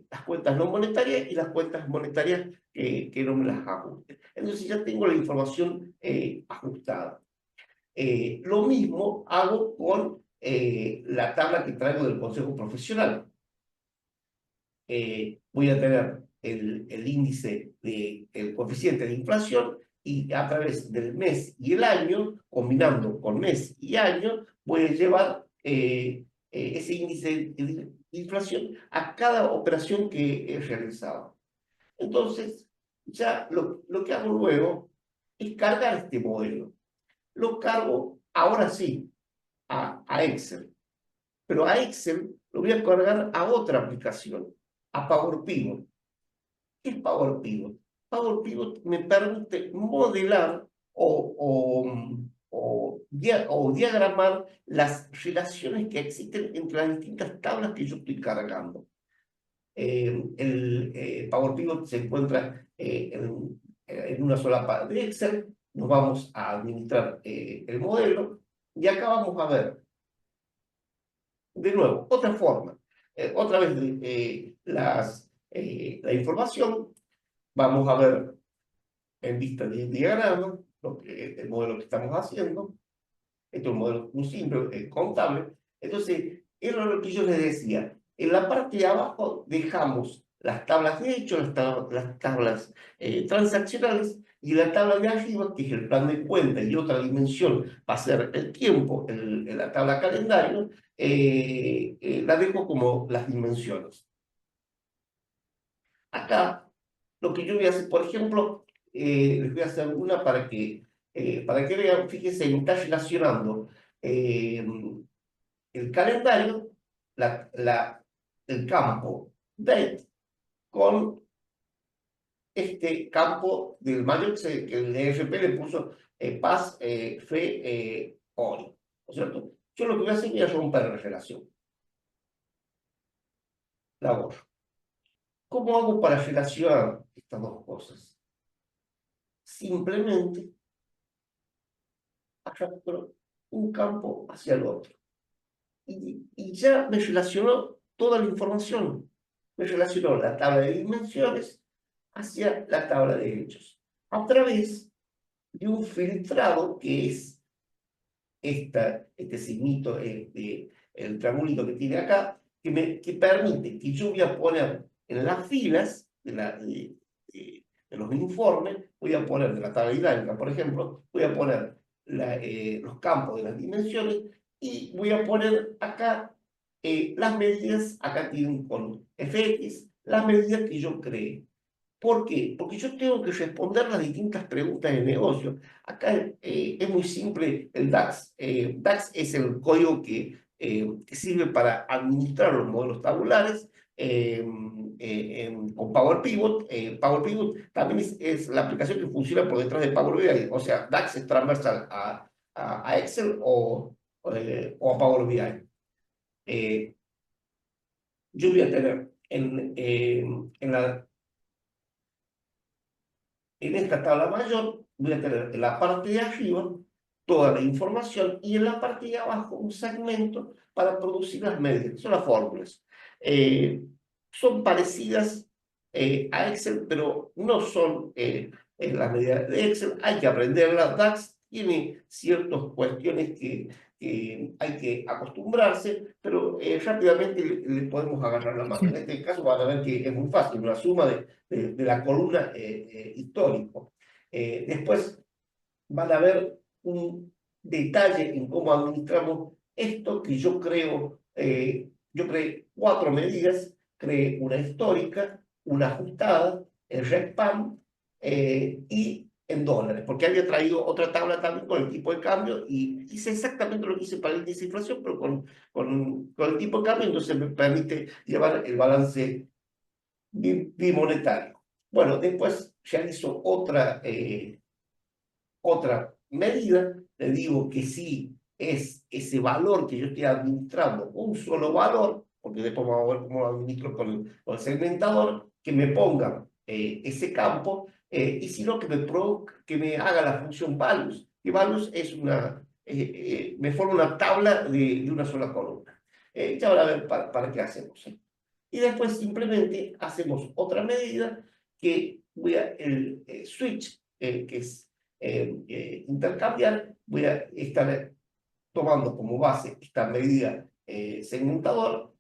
las cuentas no monetarias y las cuentas monetarias que no me las ajuste. Entonces ya tengo la información ajustada. Lo mismo hago con la tabla que traigo del Consejo Profesional. Voy a tener el índice el coeficiente de inflación y a través del mes y el año, combinando con mes y año, voy a llevar ese índice de inflación a cada operación que he realizado. Entonces, ya lo que hago luego es cargar este modelo. Lo cargo ahora sí a Excel. Pero a Excel lo voy a cargar a otra aplicación, a Power Pivot. ¿Qué es Power Pivot? Power Pivot me permite modelar o diagramar las relaciones que existen entre las distintas tablas que yo estoy cargando. Power Pivot se encuentra en una sola parte de Excel. Nos vamos a administrar el modelo y acá vamos a ver de nuevo, otra forma, otra vez la información, vamos a ver en vista de diagrama el modelo que estamos haciendo. Esto es un modelo muy simple, contable. Entonces, era lo que yo les decía. En la parte de abajo dejamos las tablas de hecho, las tablas transaccionales, y la tabla de arriba, que es el plan de cuenta, y otra dimensión va a ser el tiempo, la tabla calendario, la dejo como las dimensiones. Acá, lo que yo voy a hacer, por ejemplo, les voy a hacer una para que vean. Fíjense, me está relacionando el calendario, el campo date, con este campo del mayo que el EFP le puso paz, fe, hoy. ¿No es cierto? Yo lo que voy a hacer es romper la relación. La borro. ¿Cómo hago para relacionar estas dos cosas? Simplemente arrastro un campo hacia el otro. Y ya me relacionó toda la información. Me relacionó la tabla de dimensiones hacia la tabla de hechos, a través de un filtrado que es este signito, el triangulito que tiene acá, que permite que yo voy a poner en las filas de los informes, voy a poner de la tabla dinámica, por ejemplo, voy a poner los campos de las dimensiones y voy a poner acá las medidas. Acá tienen con fx las medidas que yo creé. ¿Por qué? Porque yo tengo que responder las distintas preguntas de negocio. Acá es muy simple el DAX. DAX es el código que sirve para administrar los modelos tabulares con Power Pivot. Power Pivot también es la aplicación que funciona por detrás de Power BI. O sea, DAX es transversal a Excel o a Power BI. Yo voy a tener en esta tabla mayor, voy a tener en la parte de arriba toda la información y en la parte de abajo un segmento para producir las medidas. Son las fórmulas. Son parecidas a Excel, pero no son las medidas de Excel. Hay que aprenderlas. DAX tiene ciertas cuestiones que hay que acostumbrarse, pero rápidamente le podemos agarrar la mano. En este caso van a ver que es muy fácil, una suma de la columna histórico. Después van a ver un detalle en cómo administramos esto que yo creo. Yo creé 4 medidas, creé una histórica, una ajustada, el RECPAM y en dólares, porque había traído otra tabla también con el tipo de cambio y hice exactamente lo que hice para el índice de inflación, pero con el tipo de cambio. Entonces me permite llevar el balance bimonetario. Bueno, después realizo otra medida, le digo que si es ese valor que yo estoy administrando un solo valor, porque después vamos a ver cómo lo administro con el segmentador, que me ponga ese campo y sino que me haga la función values, que values es me forma una tabla de una sola columna. Ya van a ver para qué hacemos. Y después simplemente hacemos otra medida que voy a, el switch, que es intercambiar, voy a estar tomando como base esta medida segmentador,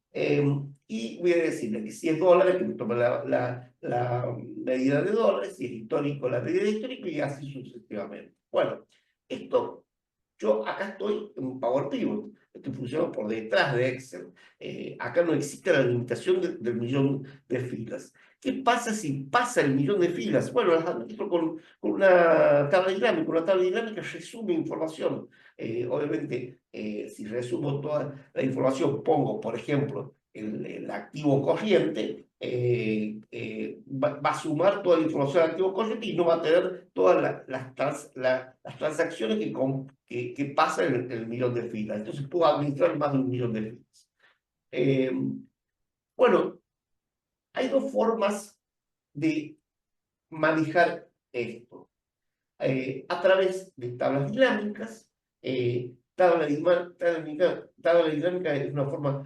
y voy a decirle que si es dólares, que me tome la medida de dólares, si es histórico, la medida de histórico, y así sucesivamente. Bueno, esto, yo acá estoy en Power Pivot, estoy funcionando por detrás de Excel. Acá no existe la limitación del millón de filas. ¿Qué pasa si pasa el millón de filas? Bueno, las administro con una tabla dinámica. Una tabla dinámica resume información. Obviamente, si resumo toda la información, pongo, por ejemplo, el activo corriente, va a sumar toda la información del activo corriente y no va a tener todas las transacciones que pasan en el millón de filas. Entonces puedo administrar más de un millón de filas. Bueno, hay dos formas de manejar esto. A través de tablas dinámicas. Tabla dinámica es una forma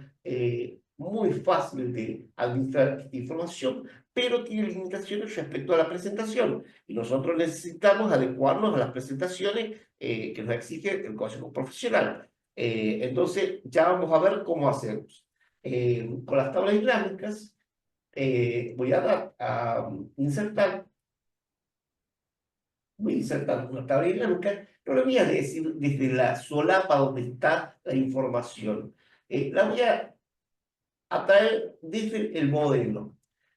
muy fácil de administrar esta información, pero tiene limitaciones respecto a la presentación. Y nosotros necesitamos adecuarnos a las presentaciones que nos exige el Consejo Profesional. Entonces, ya vamos a ver cómo hacemos. Con las tablas dinámicas, voy a dar a insertar. Voy a insertar una tabla dinámica, no lo voy a decir desde la solapa donde está la información. La voy a traer desde el modelo.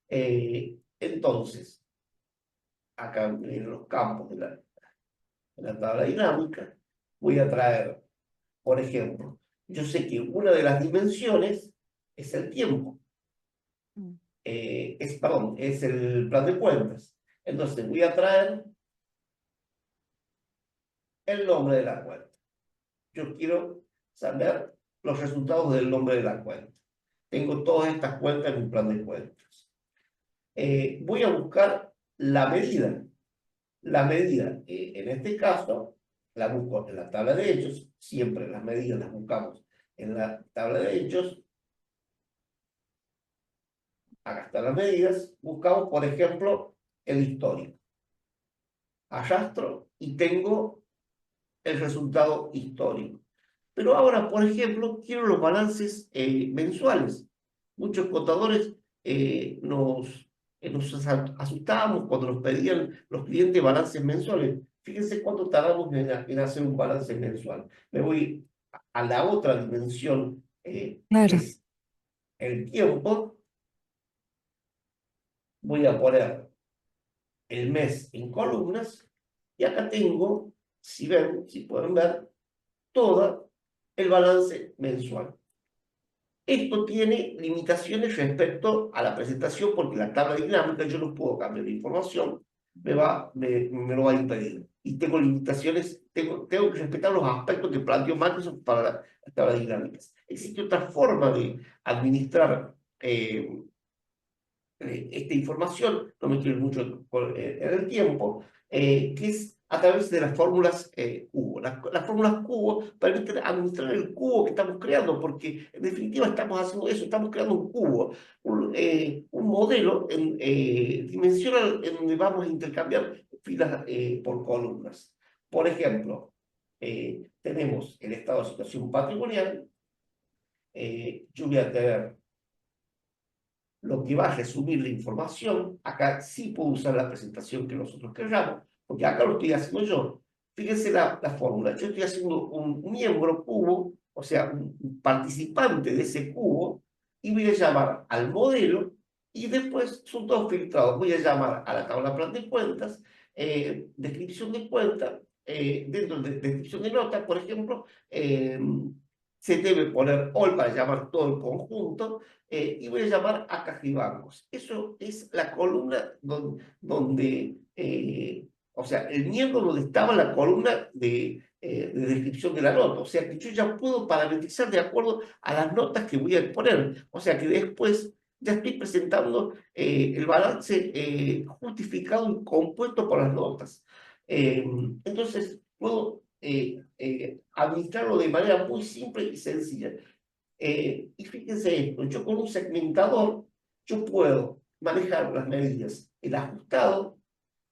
Entonces, acá en los campos de la tabla dinámica, voy a traer, por ejemplo, yo sé que una de las dimensiones es el tiempo. Perdón, es el plan de cuentas. Entonces, voy a traer el nombre de la cuenta. Yo quiero saber los resultados del nombre de la cuenta. Tengo todas estas cuentas en mi plan de cuentas. Voy a buscar la medida. La medida, en este caso, la busco en la tabla de hechos. Siempre las medidas las buscamos en la tabla de hechos. Acá están las medidas. Buscamos, por ejemplo, el histórico. Arrastro y tengo el resultado histórico. Pero ahora, por ejemplo, quiero los balances mensuales. Muchos contadores nos asustábamos cuando nos pedían los clientes balances mensuales. Fíjense cuánto tardamos en hacer un balance mensual. Me voy a la otra dimensión, que Claro. es el tiempo. Voy a poner el mes en columnas. Y acá tengo, si pueden ver, todo el balance mensual. Esto tiene limitaciones respecto a la presentación, porque la tabla dinámica yo no puedo cambiar de información, me lo va a impedir. Y tengo limitaciones, tengo que respetar los aspectos que planteó Microsoft para las tablas dinámicas. Existe otra forma de administrar esta información, no me quiero mucho en el tiempo, que es a través de las fórmulas cubo. Las fórmulas cubo permiten administrar el cubo que estamos creando, porque en definitiva estamos haciendo eso, estamos creando un cubo, un modelo dimensional en donde vamos a intercambiar filas por columnas. Por ejemplo, tenemos el estado de situación patrimonial. Yo voy a tener lo que va a resumir la información. Acá sí puedo usar la presentación que nosotros queramos, porque acá lo estoy haciendo yo. Fíjense la fórmula. Yo estoy haciendo un miembro cubo, o sea, un participante de ese cubo, y voy a llamar al modelo, y después son todos filtrados. Voy a llamar a la tabla plan de cuentas, descripción de cuenta, dentro de descripción de nota, por ejemplo, se debe poner all para llamar todo el conjunto, y voy a llamar a caja y bancos. Eso es la columna donde o sea, el miembro donde estaba la columna de descripción de la nota. O sea, que yo ya puedo parametrizar de acuerdo a las notas que voy a poner. O sea, que después ya estoy presentando el balance justificado y compuesto por las notas. Entonces, puedo administrarlo de manera muy simple y sencilla. Y fíjense esto, yo con un segmentador, yo puedo manejar las medidas, el ajustado,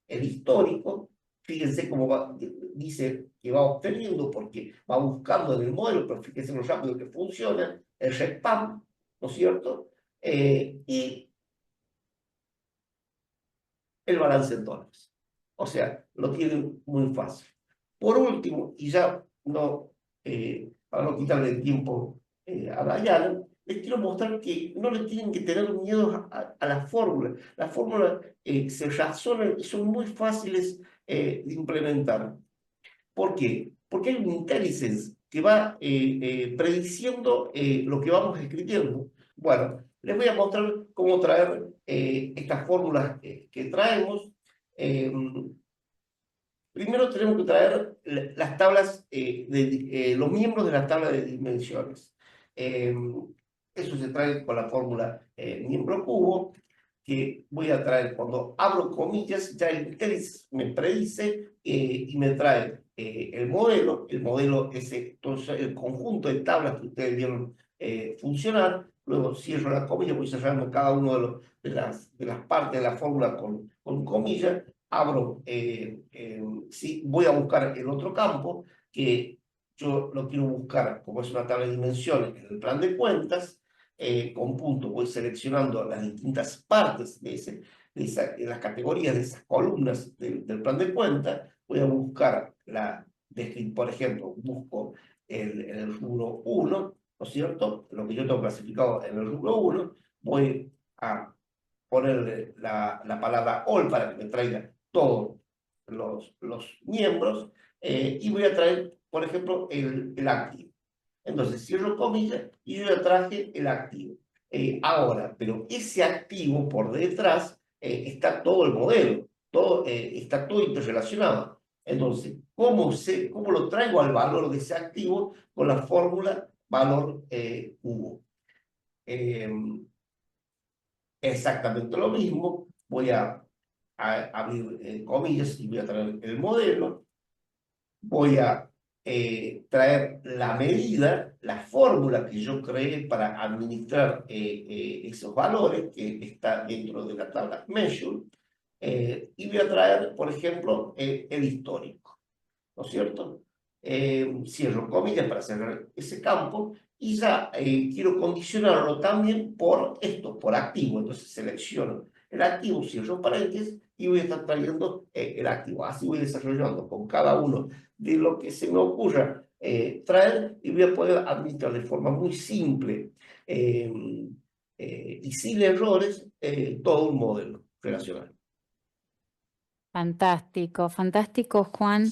el histórico, fíjense cómo dice que va obteniendo, porque va buscando en el modelo, pero fíjense lo rápido que funciona, el RESPAM, ¿no es cierto? Y el balance en dólares. O sea, lo tienen muy fácil. Por último, y ya no, para no quitarle el tiempo a Dayana, les quiero mostrar que no le tienen que tener miedo a la fórmula. Las fórmulas se razonan y son muy fáciles de implementar. ¿Por qué? Porque hay un IntelliSense que va prediciendo lo que vamos escribiendo. Bueno, les voy a mostrar cómo traer estas fórmulas que traemos. Eh, Primero tenemos que traer las tablas, los miembros de la tabla de dimensiones. Eh, Eso se trae con la fórmula miembro cubo, que voy a traer cuando abro comillas, ya el IntelliSense me predice y me trae el modelo. El modelo es entonces el conjunto de tablas que ustedes vieron funcionar. Luego cierro la comilla, voy cerrando cada uno de las partes de la fórmula con comillas. Abro, sí, voy a buscar el otro campo, que yo lo quiero buscar, como es una tabla de dimensiones, en el plan de cuentas, con punto, voy seleccionando las distintas partes de las categorías, de esas columnas del plan de cuentas, voy a buscar por ejemplo, busco el rubro 1, ¿no es cierto? Lo que yo tengo clasificado en el rubro 1, voy a ponerle la palabra all para que me traiga todos los miembros y voy a traer, por ejemplo, el activo. Entonces, cierro comillas y yo ya traje el activo. Ahora, pero ese activo por detrás está todo el modelo, está todo interrelacionado. Entonces, ¿cómo lo traigo al valor de ese activo? Con la fórmula valor cubo. Exactamente lo mismo. Voy a abrir comillas y voy a traer el modelo. Voy a traer la medida, la fórmula que yo creé para administrar esos valores que está dentro de la tabla Measure. Y voy a traer, por ejemplo, el histórico, ¿no es cierto? Cierro comillas para cerrar ese campo y ya quiero condicionarlo también por esto, por activo. Entonces selecciono el activo, cierro paréntesis y voy a estar trayendo el activo. Así voy desarrollando con cada uno de lo que se me ocurra traer y voy a poder administrar de forma muy simple eh, y sin errores todo un modelo relacional. Fantástico, fantástico, Juan.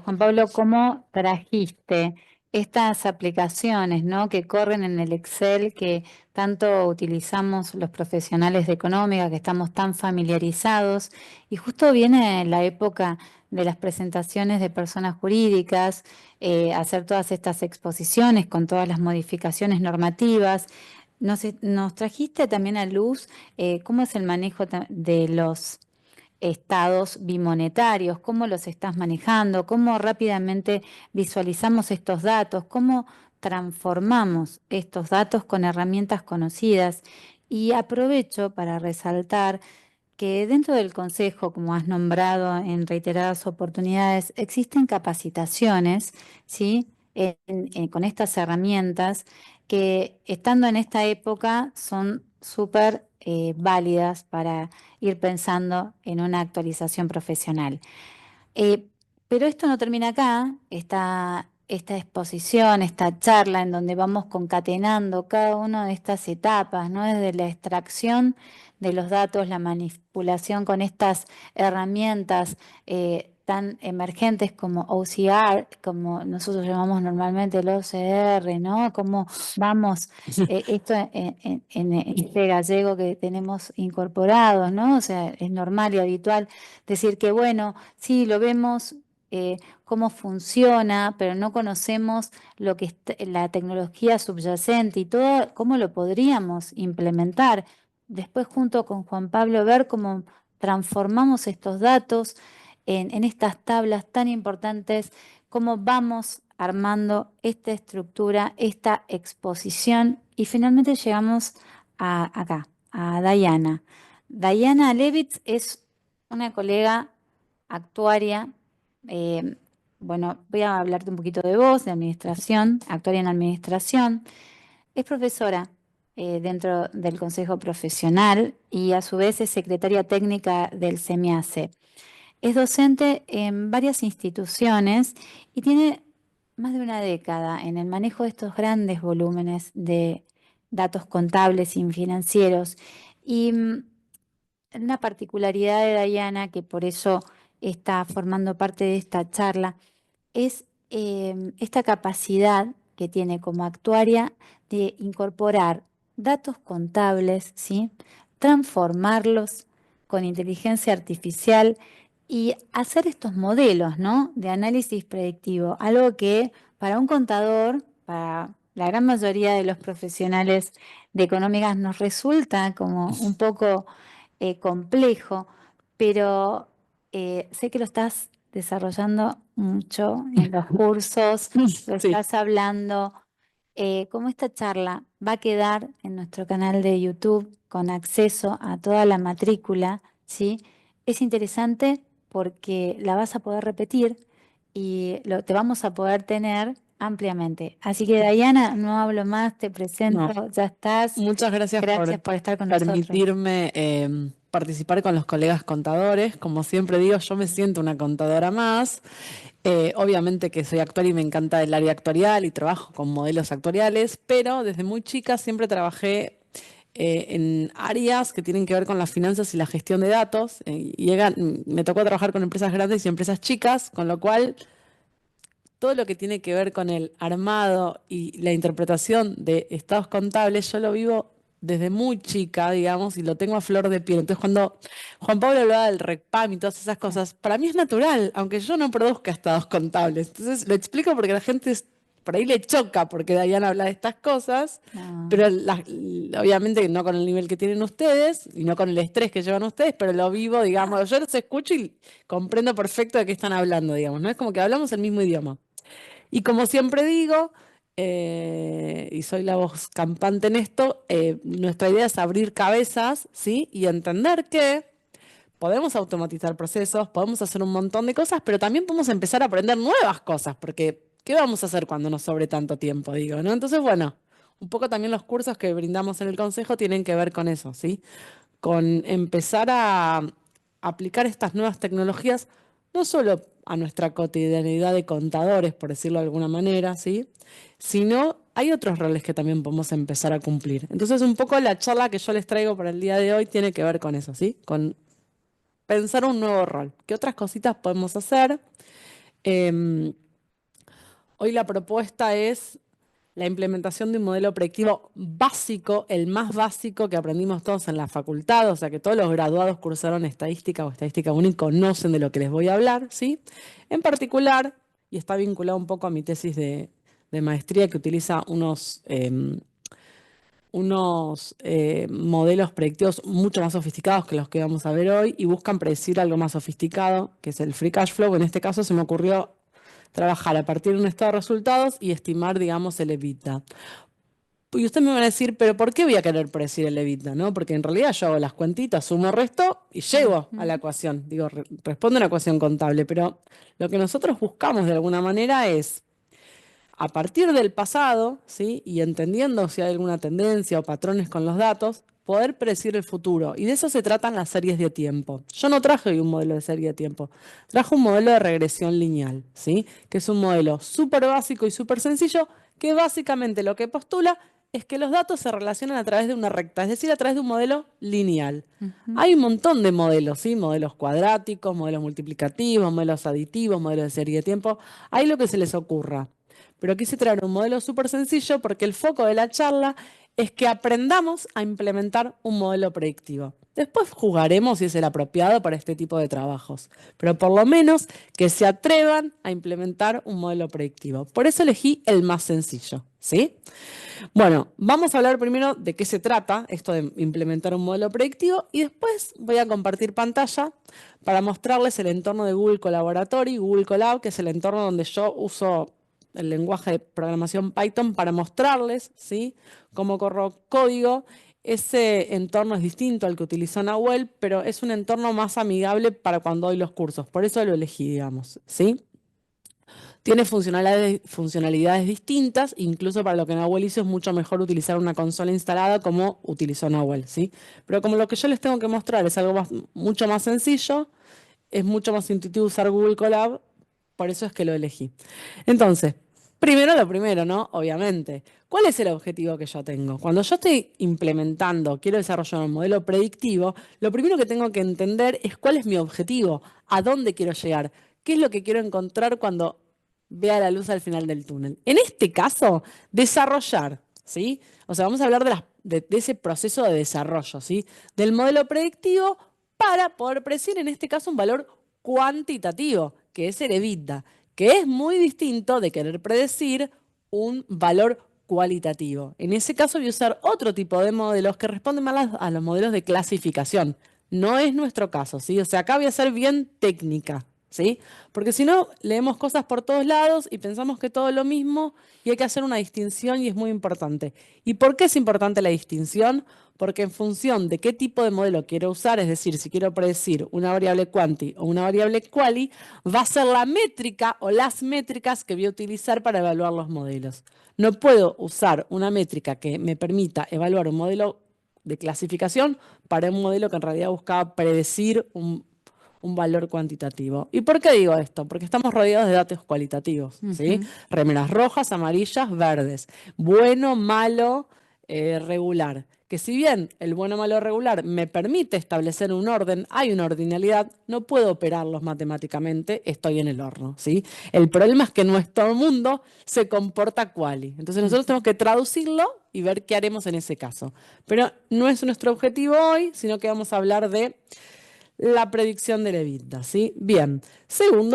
Juan Pablo, ¿cómo trajiste estas aplicaciones, ¿no? que corren en el Excel que tanto utilizamos los profesionales de económica, que estamos tan familiarizados? Y justo viene la época de las presentaciones de personas jurídicas, hacer todas estas exposiciones con todas las modificaciones normativas. Nos trajiste también a luz cómo es el manejo de los estados bimonetarios, cómo los estás manejando, cómo rápidamente visualizamos estos datos, cómo transformamos estos datos con herramientas conocidas. Y aprovecho para resaltar que dentro del Consejo, como has nombrado en reiteradas oportunidades, existen capacitaciones, ¿sí? Con estas herramientas que estando en esta época son súper válidas para ir pensando en una actualización profesional. Eh, pero esto no termina acá, esta exposición, esta charla en donde vamos concatenando cada una de estas etapas, ¿no? Desde la extracción de los datos, la manipulación con estas herramientas tan emergentes como OCR, como nosotros llamamos normalmente el OCR, ¿no? Cómo vamos, esto en este gallego que tenemos incorporado, ¿no? O sea, es normal y habitual decir que, bueno, sí, lo vemos cómo funciona, pero no conocemos lo que la tecnología subyacente y todo, cómo lo podríamos implementar. Después, junto con Juan Pablo, ver cómo transformamos estos datos en estas tablas tan importantes, cómo vamos armando esta estructura, esta exposición y finalmente llegamos acá, a Diana. Diana Levitz es una colega actuaria. eh, bueno, voy a hablarte un poquito de vos, de administración, actuaria en administración. Es profesora dentro del Consejo Profesional y a su vez es secretaria técnica del SEMIACE. Es docente en varias instituciones y tiene más de una década en el manejo de estos grandes volúmenes de datos contables y financieros. Y una particularidad de Diana, que por eso está formando parte de esta charla, es esta capacidad que tiene como actuaria de incorporar datos contables, ¿sí? Transformarlos con inteligencia artificial y hacer estos modelos, ¿no? De análisis predictivo, algo que para un contador, para la gran mayoría de los profesionales de económicas nos resulta como un poco complejo, pero sé que lo estás desarrollando mucho en los cursos, lo Sí. estás hablando. Como esta charla va a quedar en nuestro canal de YouTube con acceso a toda la matrícula, ¿sí? Es interesante porque la vas a poder repetir y te vamos a poder tener ampliamente. Así que, Diana, no hablo más, te presento, ya estás. Muchas gracias Gracias por estar con nosotros. permitirme participar con los colegas contadores. Como siempre digo, yo me siento una contadora más. Obviamente que soy actuaria y me encanta el área actuarial y trabajo con modelos actuariales, pero desde muy chica siempre trabajé en áreas que tienen que ver con las finanzas y la gestión de datos. Me tocó trabajar con empresas grandes y empresas chicas, con lo cual todo lo que tiene que ver con el armado y la interpretación de estados contables, yo lo vivo desde muy chica, digamos, y lo tengo a flor de piel. Entonces, cuando Juan Pablo hablaba del RECPAM y todas esas cosas, para mí es natural, aunque yo no produzca estados contables. Entonces, lo explico porque la gente por ahí le choca porque Diana habla de estas cosas, pero obviamente no con el nivel que tienen ustedes y no con el estrés que llevan ustedes, pero lo vivo, digamos, yo los escucho y comprendo perfecto de qué están hablando, digamos, ¿no? Es como que hablamos el mismo idioma. Y como siempre digo, y soy la voz campante en esto, nuestra idea es abrir cabezas, ¿sí? Y entender que podemos automatizar procesos, podemos hacer un montón de cosas, pero también podemos empezar a aprender nuevas cosas, porque ¿qué vamos a hacer cuando nos sobre tanto tiempo, digo, ¿no? Entonces, bueno, un poco también los cursos que brindamos en el consejo tienen que ver con eso, ¿sí? Con empezar a aplicar estas nuevas tecnologías, no solo a nuestra cotidianidad de contadores, por decirlo de alguna manera, ¿sí? Sino hay otros roles que también podemos empezar a cumplir. Entonces, un poco la charla que yo les traigo para el día de hoy tiene que ver con eso, ¿sí? Con pensar un nuevo rol. ¿Qué otras cositas podemos hacer? Hoy la propuesta es la implementación de un modelo predictivo básico, el más básico que aprendimos todos en la facultad, o sea que todos los graduados cursaron estadística o estadística única y conocen de lo que les voy a hablar, ¿sí? En particular, y está vinculado un poco a mi tesis de maestría que utiliza unos modelos predictivos mucho más sofisticados que los que vamos a ver hoy y buscan predecir algo más sofisticado, que es el free cash flow. En este caso se me ocurrió trabajar a partir de un estado de resultados y estimar, digamos, el EBITDA. Y usted me va a decir, pero ¿por qué voy a querer predecir el EBITDA? ¿No? Porque en realidad yo hago las cuentitas, sumo, resto y llego a la ecuación. Digo, respondo a una ecuación contable, pero lo que nosotros buscamos de alguna manera es, a partir del pasado, ¿sí? Y entendiendo si hay alguna tendencia o patrones con los datos, poder predecir el futuro. Y de eso se tratan las series de tiempo. Yo no traje hoy un modelo de serie de tiempo, traje un modelo de regresión lineal, ¿sí? Que es un modelo súper básico y súper sencillo, que básicamente lo que postula es que los datos se relacionan a través de una recta, es decir, a través de un modelo lineal. Hay un montón de modelos, ¿sí? Modelos cuadráticos, modelos multiplicativos, modelos aditivos, modelos de serie de tiempo. Hay lo que se les ocurra. Pero quise traer un modelo súper sencillo porque el foco de la charla es que aprendamos a implementar un modelo predictivo. Después juzgaremos si es el apropiado para este tipo de trabajos, pero por lo menos que se atrevan a implementar un modelo predictivo. Por eso elegí el más sencillo, ¿sí? Bueno, vamos a hablar primero de qué se trata esto de implementar un modelo predictivo y después voy a compartir pantalla para mostrarles el entorno de Google Colaboratory, Google Colab, que es el entorno donde yo uso el lenguaje de programación Python para mostrarles, ¿sí?, cómo corro código. Ese entorno es distinto al que utilizó Nahuel, pero es un entorno más amigable para cuando doy los cursos. Por eso lo elegí, digamos, ¿sí? Tiene funcionalidades distintas, incluso para lo que Nahuel hizo es mucho mejor utilizar una consola instalada como utilizó Nahuel, ¿sí? Pero como lo que yo les tengo que mostrar es algo mucho más sencillo, es mucho más intuitivo usar Google Colab, por eso es que lo elegí. Entonces, primero lo primero, ¿no? Obviamente. ¿Cuál es el objetivo que yo tengo? Cuando yo estoy implementando, quiero desarrollar un modelo predictivo, lo primero que tengo que entender es cuál es mi objetivo, a dónde quiero llegar, qué es lo que quiero encontrar cuando vea la luz al final del túnel. En este caso, desarrollar, ¿sí? O sea, vamos a hablar de ese proceso de desarrollo, ¿sí? Del modelo predictivo para poder predecir, en este caso, un valor cuantitativo, que es el EBITDA, que es muy distinto de querer predecir un valor cualitativo. En ese caso voy a usar otro tipo de modelos que responden más a los modelos de clasificación. No es nuestro caso, ¿sí? O sea, acá voy a ser bien técnica, ¿sí? Porque si no, leemos cosas por todos lados y pensamos que todo es lo mismo y hay que hacer una distinción y es muy importante. ¿Y por qué es importante la distinción? Porque en función de qué tipo de modelo quiero usar, es decir, si quiero predecir una variable quanti o una variable quali, va a ser la métrica o las métricas que voy a utilizar para evaluar los modelos. No puedo usar una métrica que me permita evaluar un modelo de clasificación para un modelo que en realidad buscaba predecir un valor cuantitativo. ¿Y por qué digo esto? Porque estamos rodeados de datos cualitativos, ¿sí? Remeras rojas, amarillas, verdes. Bueno, malo, regular. Que si bien el bueno, malo, regular me permite establecer un orden, hay una ordinalidad, no puedo operarlos matemáticamente, estoy en el horno, ¿sí? El problema es que nuestro mundo se comporta quali. Entonces nosotros tenemos que traducirlo y ver qué haremos en ese caso. Pero no es nuestro objetivo hoy, sino que vamos a hablar de la predicción del EBITDA, ¿sí? Bien,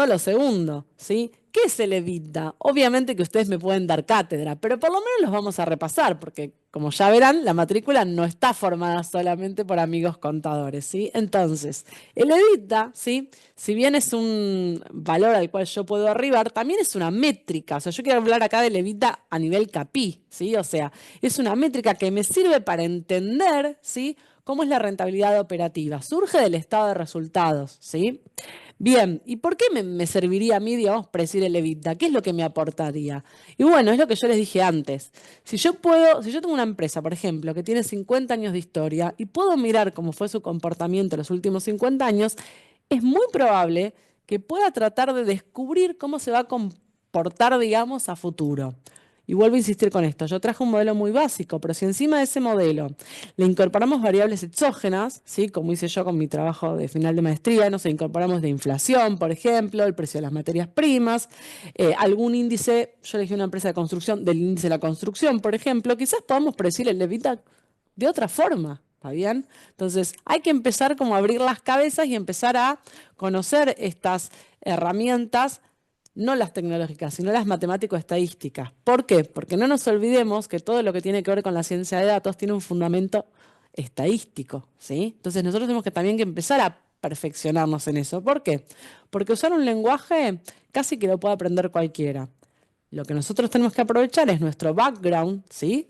lo segundo, ¿sí? ¿Qué es el EBITDA? Obviamente que ustedes me pueden dar cátedra, pero por lo menos los vamos a repasar, porque como ya verán, la matrícula no está formada solamente por amigos contadores, ¿sí? Entonces, el EBITDA, ¿sí?, si bien es un valor al cual yo puedo arribar, también es una métrica. O sea, yo quiero hablar acá del EBITDA a nivel CAPI, ¿sí? O sea, es una métrica que me sirve para entender, ¿sí?, cómo es la rentabilidad operativa. Surge del estado de resultados, ¿sí? Bien, ¿y por qué me serviría a mí, digamos, predecir el EBITDA? ¿Qué es lo que me aportaría? Y bueno, es lo que yo les dije antes. Si yo tengo una empresa, por ejemplo, que tiene 50 años de historia y puedo mirar cómo fue su comportamiento en los últimos 50 años, es muy probable que pueda tratar de descubrir cómo se va a comportar, digamos, a futuro. Y vuelvo a insistir con esto, yo traje un modelo muy básico, pero si encima de ese modelo le incorporamos variables exógenas, ¿sí?, como hice yo con mi trabajo de final de maestría, no sé, incorporamos de inflación, por ejemplo, el precio de las materias primas, algún índice, yo elegí una empresa de construcción, del índice de la construcción, por ejemplo, quizás podamos predecir el EBITDA de otra forma, ¿está bien? Entonces hay que empezar como a abrir las cabezas y empezar a conocer estas herramientas, no las tecnológicas, sino las matemático-estadísticas. ¿Por qué? Porque no nos olvidemos que todo lo que tiene que ver con la ciencia de datos tiene un fundamento estadístico, ¿sí? Entonces nosotros tenemos que también que empezar a perfeccionarnos en eso. ¿Por qué? Porque usar un lenguaje casi que lo puede aprender cualquiera. Lo que nosotros tenemos que aprovechar es nuestro background, ¿sí?,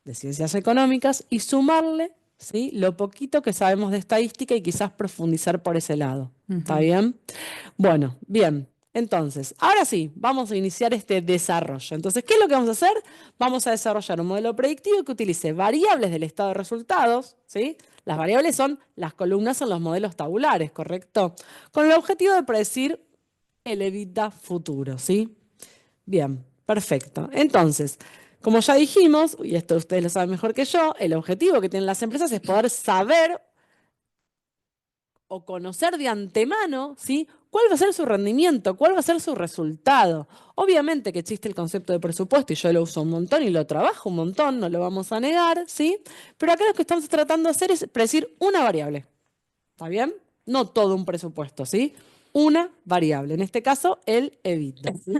de ciencias económicas y sumarle, ¿sí?, lo poquito que sabemos de estadística y quizás profundizar por ese lado. ¿Está bien? Bueno, bien. Entonces, ahora sí, vamos a iniciar este desarrollo. Entonces, ¿qué es lo que vamos a hacer? Vamos a desarrollar un modelo predictivo que utilice variables del estado de resultados, ¿sí? Las variables son las columnas en los modelos tabulares, ¿correcto? Con el objetivo de predecir el EBITDA futuro, ¿sí? Bien, perfecto. Entonces, como ya dijimos, y esto ustedes lo saben mejor que yo, el objetivo que tienen las empresas es poder saber o conocer de antemano, ¿sí? ¿Cuál va a ser su rendimiento? ¿Cuál va a ser su resultado? Obviamente que existe el concepto de presupuesto y yo lo uso un montón y lo trabajo un montón, no lo vamos a negar, ¿sí? Pero acá lo que estamos tratando de hacer es predecir una variable. ¿Está bien? No todo un presupuesto, ¿sí? Una variable, en este caso el EBITDA. ¿Sí?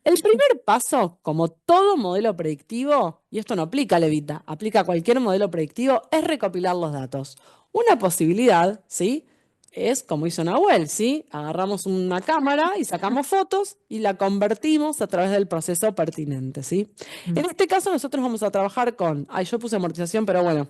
El primer paso, como todo modelo predictivo, y esto no aplica al EBITDA, aplica a cualquier modelo predictivo, es recopilar los datos. Una posibilidad, ¿sí? Es como hizo Nahuel, ¿sí? Agarramos una cámara y sacamos fotos y la convertimos a través del proceso pertinente, ¿sí? En este caso nosotros vamos a trabajar con, yo puse amortización, pero bueno,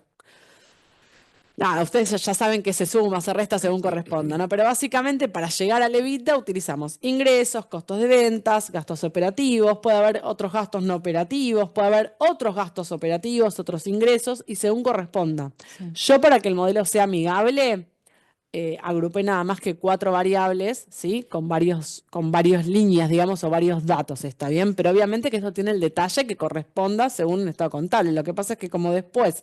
nada, ustedes ya saben que se suma, se resta según corresponda, ¿no? Pero básicamente para llegar al EBITDA utilizamos ingresos, costos de ventas, gastos operativos, puede haber otros gastos no operativos, puede haber otros gastos operativos, otros ingresos y según corresponda. Sí. Yo para que el modelo sea amigable, agrupé nada más que 4 variables, ¿sí? Con varias líneas, digamos, o varios datos, ¿está bien? Pero obviamente que eso tiene el detalle que corresponda según un estado contable. Lo que pasa es que como después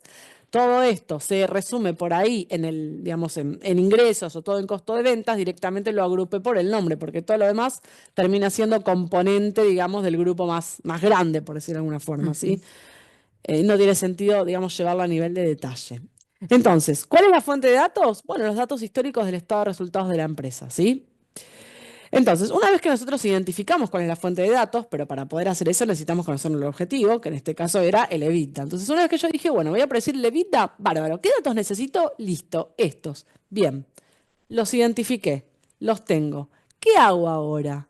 todo esto se resume por ahí digamos, en ingresos o todo en costo de ventas, directamente lo agrupé por el nombre, porque todo lo demás termina siendo componente, digamos, del grupo más grande, por decirlo de alguna forma, ¿sí? No tiene sentido, digamos, llevarlo a nivel de detalle. Entonces, ¿cuál es la fuente de datos? Bueno, los datos históricos del estado de resultados de la empresa, ¿sí? Entonces, una vez que nosotros identificamos cuál es la fuente de datos, pero para poder hacer eso necesitamos conocer el objetivo, que en este caso era el EBITDA. Entonces, una vez que yo dije, bueno, voy a predecir el EBITDA, bárbaro, ¿qué datos necesito? Listo, estos. Bien, los identifiqué, los tengo. ¿Qué hago ahora?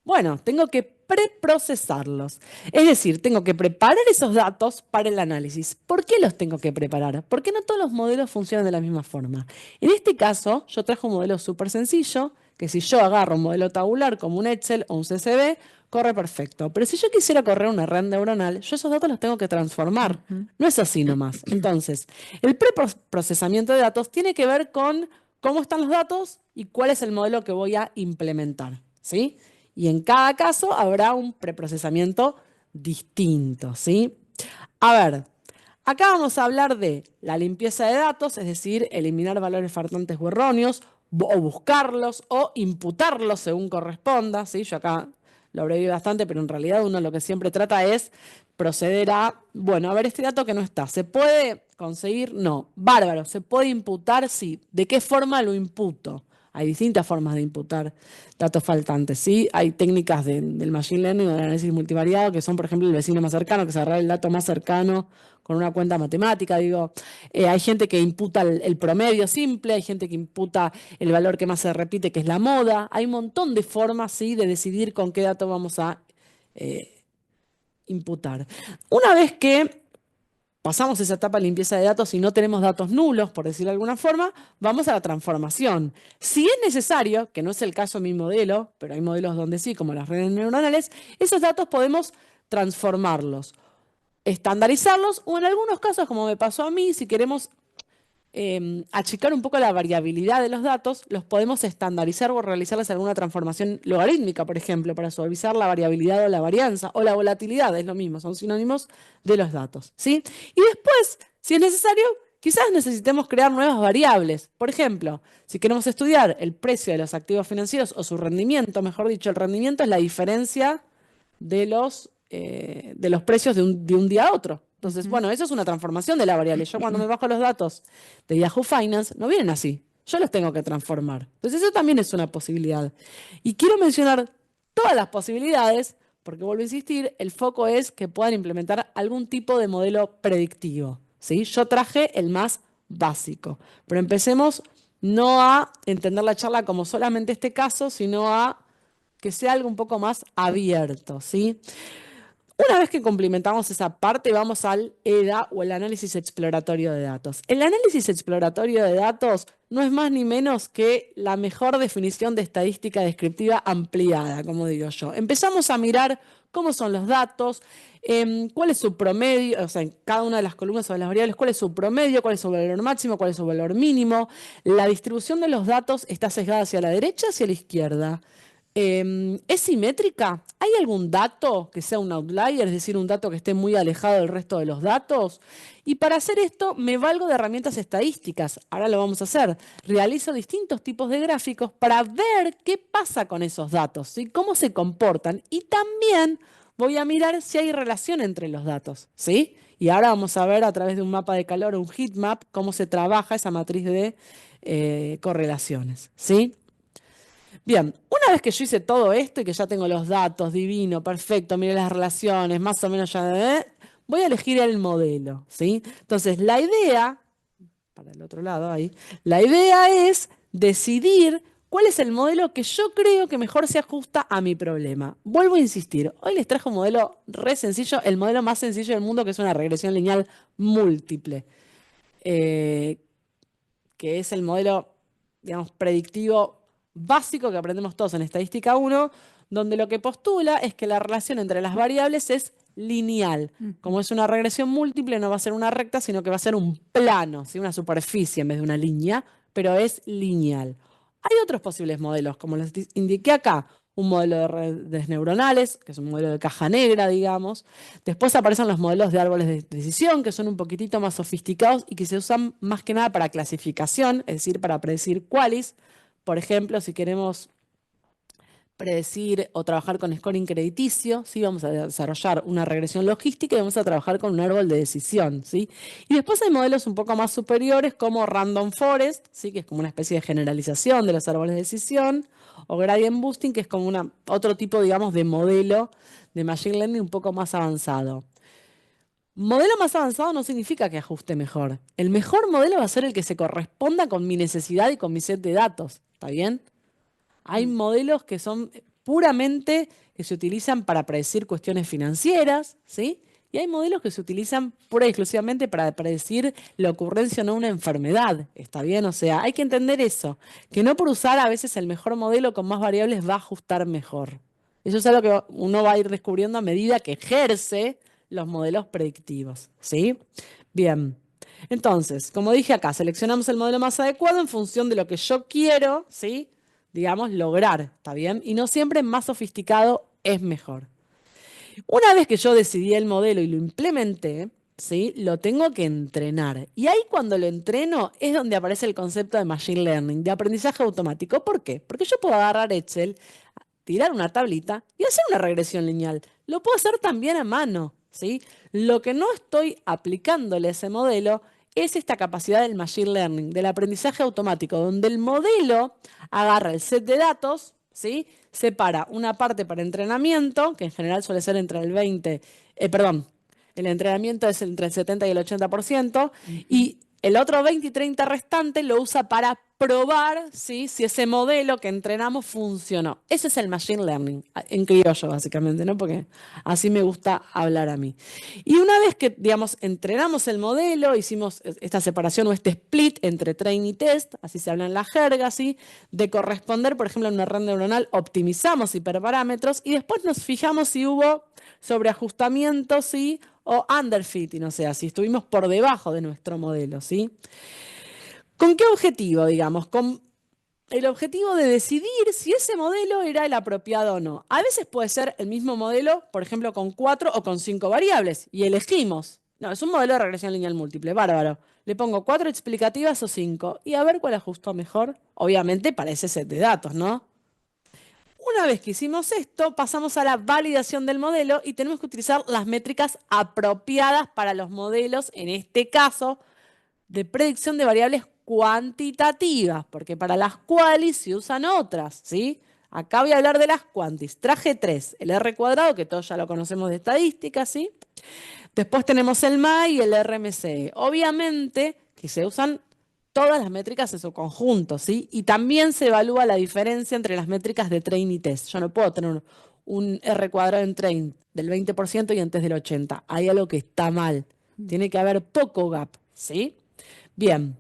Bueno, tengo que preprocesarlos. Es decir, tengo que preparar esos datos para el análisis. ¿Por qué los tengo que preparar? Porque no todos los modelos funcionan de la misma forma. En este caso, yo traje un modelo súper sencillo, que si yo agarro un modelo tabular como un Excel o un CSV, corre perfecto. Pero si yo quisiera correr una red neuronal, yo esos datos los tengo que transformar. No es así nomás. Entonces, el preprocesamiento de datos tiene que ver con cómo están los datos y cuál es el modelo que voy a implementar. ¿Sí? Y en cada caso habrá un preprocesamiento distinto, ¿sí? A ver, acá vamos a hablar de la limpieza de datos, es decir, eliminar valores faltantes o erróneos, o buscarlos, o imputarlos según corresponda, ¿sí? Yo acá lo abrevié bastante, pero en realidad uno lo que siempre trata es proceder a, bueno, a ver este dato que no está. ¿Se puede conseguir? No. Bárbaro. ¿Se puede imputar? Sí. ¿De qué forma lo imputo? Hay distintas formas de imputar datos faltantes, ¿sí? Hay técnicas del machine learning o del análisis multivariado que son, por ejemplo, el vecino más cercano, que es agarrar el dato más cercano con una cuenta matemática, digo. Hay gente que imputa el promedio simple, hay gente que imputa el valor que más se repite, que es la moda. Hay un montón de formas, ¿sí?, de decidir con qué dato vamos a imputar. Una vez que pasamos esa etapa de limpieza de datos y no tenemos datos nulos, por decirlo de alguna forma, vamos a la transformación. Si es necesario, que no es el caso de mi modelo, pero hay modelos donde sí, como las redes neuronales, esos datos podemos transformarlos, estandarizarlos o en algunos casos, como me pasó a mí, si queremos achicar un poco la variabilidad de los datos, los podemos estandarizar o realizarles alguna transformación logarítmica, por ejemplo, para suavizar la variabilidad o la varianza, o la volatilidad, es lo mismo, son sinónimos de los datos, ¿sí? Y después, si es necesario, quizás necesitemos crear nuevas variables. Por ejemplo, si queremos estudiar el precio de los activos financieros o su rendimiento, mejor dicho, el rendimiento es la diferencia de los precios de un día a otro. Entonces, bueno, eso es una transformación de la variable. Yo cuando me bajo los datos de Yahoo Finance, no vienen así. Yo los tengo que transformar. Entonces, eso también es una posibilidad. Y quiero mencionar todas las posibilidades, porque vuelvo a insistir, el foco es que puedan implementar algún tipo de modelo predictivo, ¿sí? Yo traje el más básico, pero empecemos no a entender la charla como solamente este caso, sino a que sea algo un poco más abierto, ¿sí? Una vez que complementamos esa parte, vamos al EDA o el análisis exploratorio de datos. El análisis exploratorio de datos no es más ni menos que la mejor definición de estadística descriptiva ampliada, como digo yo. Empezamos a mirar cómo son los datos, cuál es su promedio, o sea, en cada una de las columnas o de las variables, cuál es su promedio, cuál es su valor máximo, cuál es su valor mínimo. La distribución de los datos está sesgada hacia la derecha, hacia la izquierda. ¿Es simétrica? ¿Hay algún dato que sea un outlier, es decir, un dato que esté muy alejado del resto de los datos? Y para hacer esto me valgo de herramientas estadísticas. Ahora lo vamos a hacer. Realizo distintos tipos de gráficos para ver qué pasa con esos datos, ¿sí? Cómo se comportan. Y también voy a mirar si hay relación entre los datos, ¿sí? Y ahora vamos a ver a través de un mapa de calor, un heat map, cómo se trabaja esa matriz de correlaciones, ¿sí? Bien, una vez que yo hice todo esto y que ya tengo los datos, divino, perfecto, mire las relaciones, más o menos ya, voy a elegir el modelo, ¿sí? Entonces, la idea, para el otro lado ahí, la idea es decidir cuál es el modelo que yo creo que mejor se ajusta a mi problema. Vuelvo a insistir, hoy les trajo un modelo re sencillo, el modelo más sencillo del mundo, que es una regresión lineal múltiple, eh, que es el modelo, digamos, predictivo básico que aprendemos todos en Estadística 1, donde lo que postula es que la relación entre las variables es lineal. Como es una regresión múltiple, no va a ser una recta, sino que va a ser un plano, ¿sí? Una superficie en vez de una línea, pero es lineal. Hay otros posibles modelos, como les indiqué acá, un modelo de redes neuronales, que es un modelo de caja negra, digamos. Después aparecen los modelos de árboles de decisión, que son un poquitito más sofisticados y que se usan más que nada para clasificación, es decir, para predecir qualis. Por ejemplo, si queremos predecir o trabajar con scoring crediticio, ¿sí? Vamos a desarrollar una regresión logística y vamos a trabajar con un árbol de decisión, ¿sí? Y después hay modelos un poco más superiores como Random Forest, ¿sí? Que es como una especie de generalización de los árboles de decisión, o Gradient Boosting, que es como otro tipo, digamos, de modelo de Machine Learning un poco más avanzado. Modelo más avanzado no significa que ajuste mejor. El mejor modelo va a ser el que se corresponda con mi necesidad y con mi set de datos, ¿está bien? Hay modelos que son puramente que se utilizan para predecir cuestiones financieras, ¿sí? Y hay modelos que se utilizan pura y exclusivamente para predecir la ocurrencia o no de una enfermedad, ¿está bien? O sea, hay que entender eso, que no por usar a veces el mejor modelo con más variables va a ajustar mejor. Eso es algo que uno va a ir descubriendo a medida que ejerce los modelos predictivos, ¿sí? Bien. Entonces, como dije acá, seleccionamos el modelo más adecuado en función de lo que yo quiero, ¿sí? Digamos, lograr, ¿está bien? Y no siempre más sofisticado es mejor. Una vez que yo decidí el modelo y lo implementé, ¿sí? Lo tengo que entrenar. Y ahí cuando lo entreno es donde aparece el concepto de Machine Learning, de aprendizaje automático. ¿Por qué? Porque yo puedo agarrar Excel, tirar una tablita y hacer una regresión lineal. Lo puedo hacer también a mano, ¿sí? Lo que no estoy aplicándole a ese modelo es esta capacidad del Machine Learning, del aprendizaje automático, donde el modelo agarra el set de datos, ¿sí? Separa una parte para entrenamiento, que en general suele ser entre el 20, el entrenamiento es entre el 70 y el 80%, y el otro 20 y 30 restante lo usa para probar, ¿sí? Si ese modelo que entrenamos funcionó. Ese es el Machine Learning, en criollo básicamente, ¿no? Porque así me gusta hablar a mí. Y una vez que, digamos, entrenamos el modelo, hicimos esta separación o este split entre train y test, así se habla en la jerga, ¿sí? De corresponder, por ejemplo, en una red neuronal, optimizamos hiperparámetros y después nos fijamos si hubo sobreajustamiento, ¿sí? O underfitting, o sea, si estuvimos por debajo de nuestro modelo, ¿sí? ¿Con qué objetivo, digamos? Con el objetivo de decidir si ese modelo era el apropiado o no. A veces puede ser el mismo modelo, por ejemplo, con 4 o con 5 variables, y elegimos. No, es un modelo de regresión lineal múltiple, bárbaro. Le pongo 4 explicativas o 5, y a ver cuál ajustó mejor. Obviamente para ese set de datos, ¿no? Una vez que hicimos esto, pasamos a la validación del modelo y tenemos que utilizar las métricas apropiadas para los modelos, en este caso, de predicción de variables cuantitativas, porque para las qualis se usan otras, ¿sí? Acá voy a hablar de las quantis. Traje 3, el R cuadrado, que todos ya lo conocemos de estadística, ¿sí? Después tenemos el MAI y el RMC. Obviamente que se usan todas las métricas en su conjunto, ¿sí? Y también se evalúa la diferencia entre las métricas de train y test. Yo no puedo tener un R cuadrado en train del 20% y en test del 80%. Hay algo que está mal. Tiene que haber poco gap, ¿sí? Bien.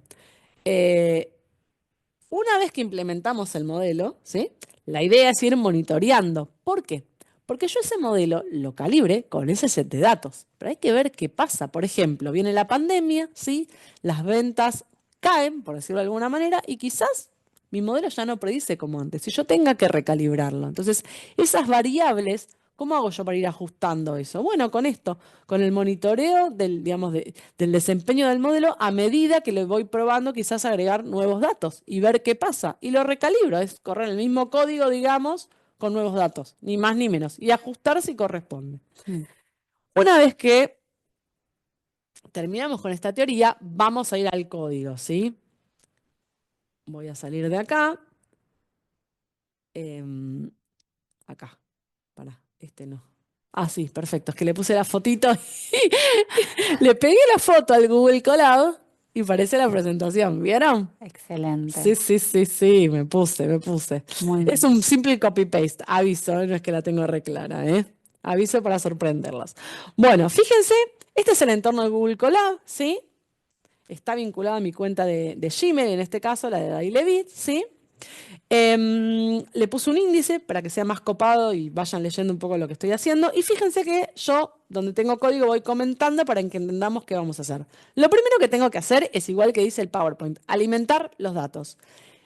Una vez que implementamos el modelo, ¿sí? La idea es ir monitoreando. ¿Por qué? Porque yo ese modelo lo calibre con ese set de datos. Pero hay que ver qué pasa. Por ejemplo, viene la pandemia, ¿sí? Las ventas caen, por decirlo de alguna manera, y quizás mi modelo ya no predice como antes y yo tenga que recalibrarlo. Entonces, esas variables, ¿cómo hago yo para ir ajustando eso? Bueno, con esto, con el monitoreo del, digamos, del desempeño del modelo a medida que le voy probando, quizás agregar nuevos datos y ver qué pasa. Y lo recalibro, es correr el mismo código, digamos, con nuevos datos, ni más ni menos, y ajustar si corresponde. Mm. Una vez que terminamos con esta teoría, vamos a ir al código, ¿sí? Voy a salir de acá. Acá. Para, este no. Ah, sí, perfecto. Es que le puse la fotito y le pegué la foto al Google Colab y parece la presentación. ¿Vieron? Excelente. Sí, me puse. Muy Es bien. un simple copy-paste, aviso, no es que la tengo re clara, ¿eh? Aviso para sorprenderlas. Bueno, fíjense, este es el entorno de Google Colab, ¿sí? Está vinculado a mi cuenta de Gmail, en este caso, la de Dailevit, ¿sí? Le puse un índice para que sea más copado y vayan leyendo un poco lo que estoy haciendo. Y fíjense que yo, donde tengo código, voy comentando para que entendamos qué vamos a hacer. Lo primero que tengo que hacer es igual que dice el PowerPoint, alimentar los datos.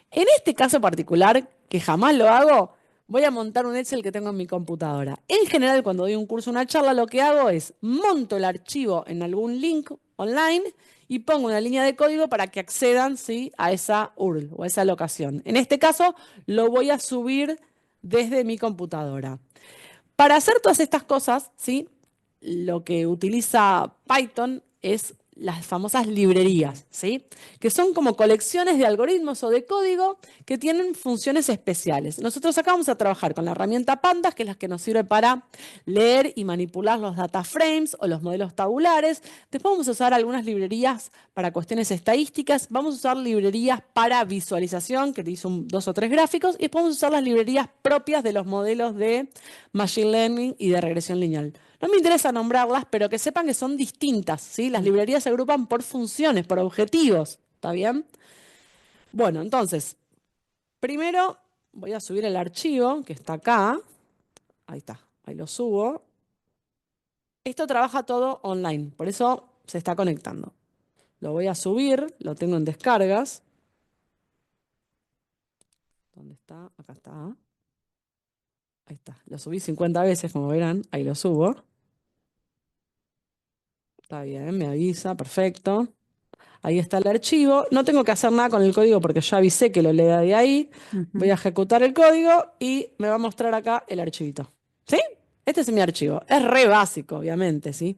En este caso particular, que jamás lo hago, voy a montar un Excel que tengo en mi computadora. En general, cuando doy un curso o una charla, lo que hago es monto el archivo en algún link online y pongo una línea de código para que accedan, ¿sí?, a esa URL o a esa locación. En este caso, lo voy a subir desde mi computadora. Para hacer todas estas cosas, ¿sí?, lo que utiliza Python es las famosas librerías, ¿sí?, que son como colecciones de algoritmos o de código que tienen funciones especiales. Nosotros acá vamos a trabajar con la herramienta Pandas, que es la que nos sirve para leer y manipular los data frames o los modelos tabulares. Después vamos a usar algunas librerías para cuestiones estadísticas. Vamos a usar librerías para visualización, que te hizo dos o tres gráficos. Y después vamos a usar las librerías propias de los modelos de Machine Learning y de regresión lineal. No me interesa nombrarlas, pero que sepan que son distintas, ¿sí? Las librerías se agrupan por funciones, por objetivos, ¿está bien? Bueno, entonces, primero voy a subir el archivo que está acá. Ahí está, ahí lo subo. Esto trabaja todo online, por eso se está conectando. Lo voy a subir, lo tengo en descargas. ¿Dónde está? Acá está. Ahí está. Lo subí 50 veces, como verán. Ahí lo subo. Está bien, me avisa, perfecto. Ahí está el archivo. No tengo que hacer nada con el código porque ya avisé que lo lea de ahí. Voy a ejecutar el código y me va a mostrar acá el archivito. ¿Sí? Este es mi archivo. Es re básico, obviamente, ¿sí?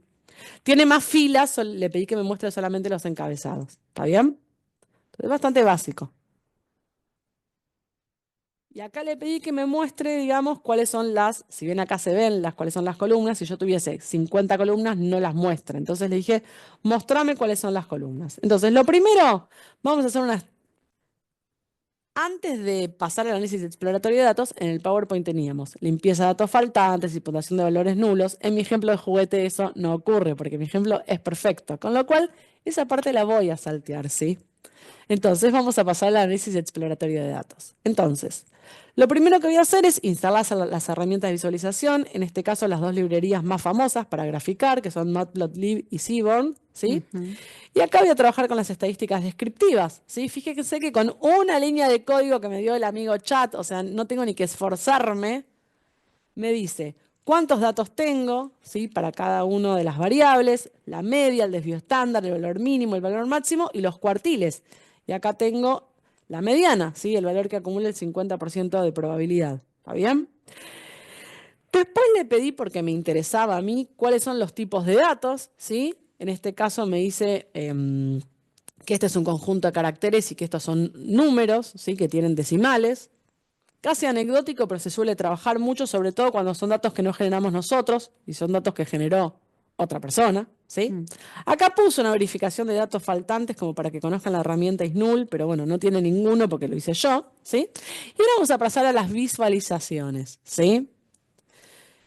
Tiene más filas, le pedí que me muestre solamente los encabezados. ¿Está bien? Es bastante básico. Y acá le pedí que me muestre, digamos, cuáles son las, si bien acá se ven cuáles son las columnas, si yo tuviese 50 columnas no las muestra. Entonces le dije, mostrame cuáles son las columnas. Entonces, lo primero, vamos a hacer unas... Antes de pasar al análisis exploratorio de datos, en el PowerPoint teníamos limpieza de datos faltantes, imputación de valores nulos. En mi ejemplo de juguete eso no ocurre, porque mi ejemplo es perfecto. Con lo cual, esa parte la voy a saltear, ¿sí? Entonces vamos a pasar al análisis exploratorio de datos. Entonces, lo primero que voy a hacer es instalar las herramientas de visualización, en este caso las dos librerías más famosas para graficar, que son Matplotlib y Seaborn, ¿sí? Y acá voy a trabajar con las estadísticas descriptivas, ¿sí? Fíjense que con una línea de código que me dio el amigo chat, o sea, no tengo ni que esforzarme, me dice cuántos datos tengo, ¿sí?, para cada una de las variables, la media, el desvío estándar, el valor mínimo, el valor máximo y los cuartiles. Y acá tengo la mediana, ¿sí?, el valor que acumula el 50% de probabilidad. ¿Está bien? Después le pedí, porque me interesaba a mí, cuáles son los tipos de datos, ¿sí? En este caso me dice que este es un conjunto de caracteres y que estos son números, ¿sí?, que tienen decimales. Casi anecdótico, pero se suele trabajar mucho, sobre todo cuando son datos que no generamos nosotros y son datos que generó otra persona, ¿sí? Acá puse una verificación de datos faltantes como para que conozcan la herramienta ISNUL, pero bueno, no tiene ninguno porque lo hice yo, ¿sí? Y ahora vamos a pasar a las visualizaciones, ¿sí?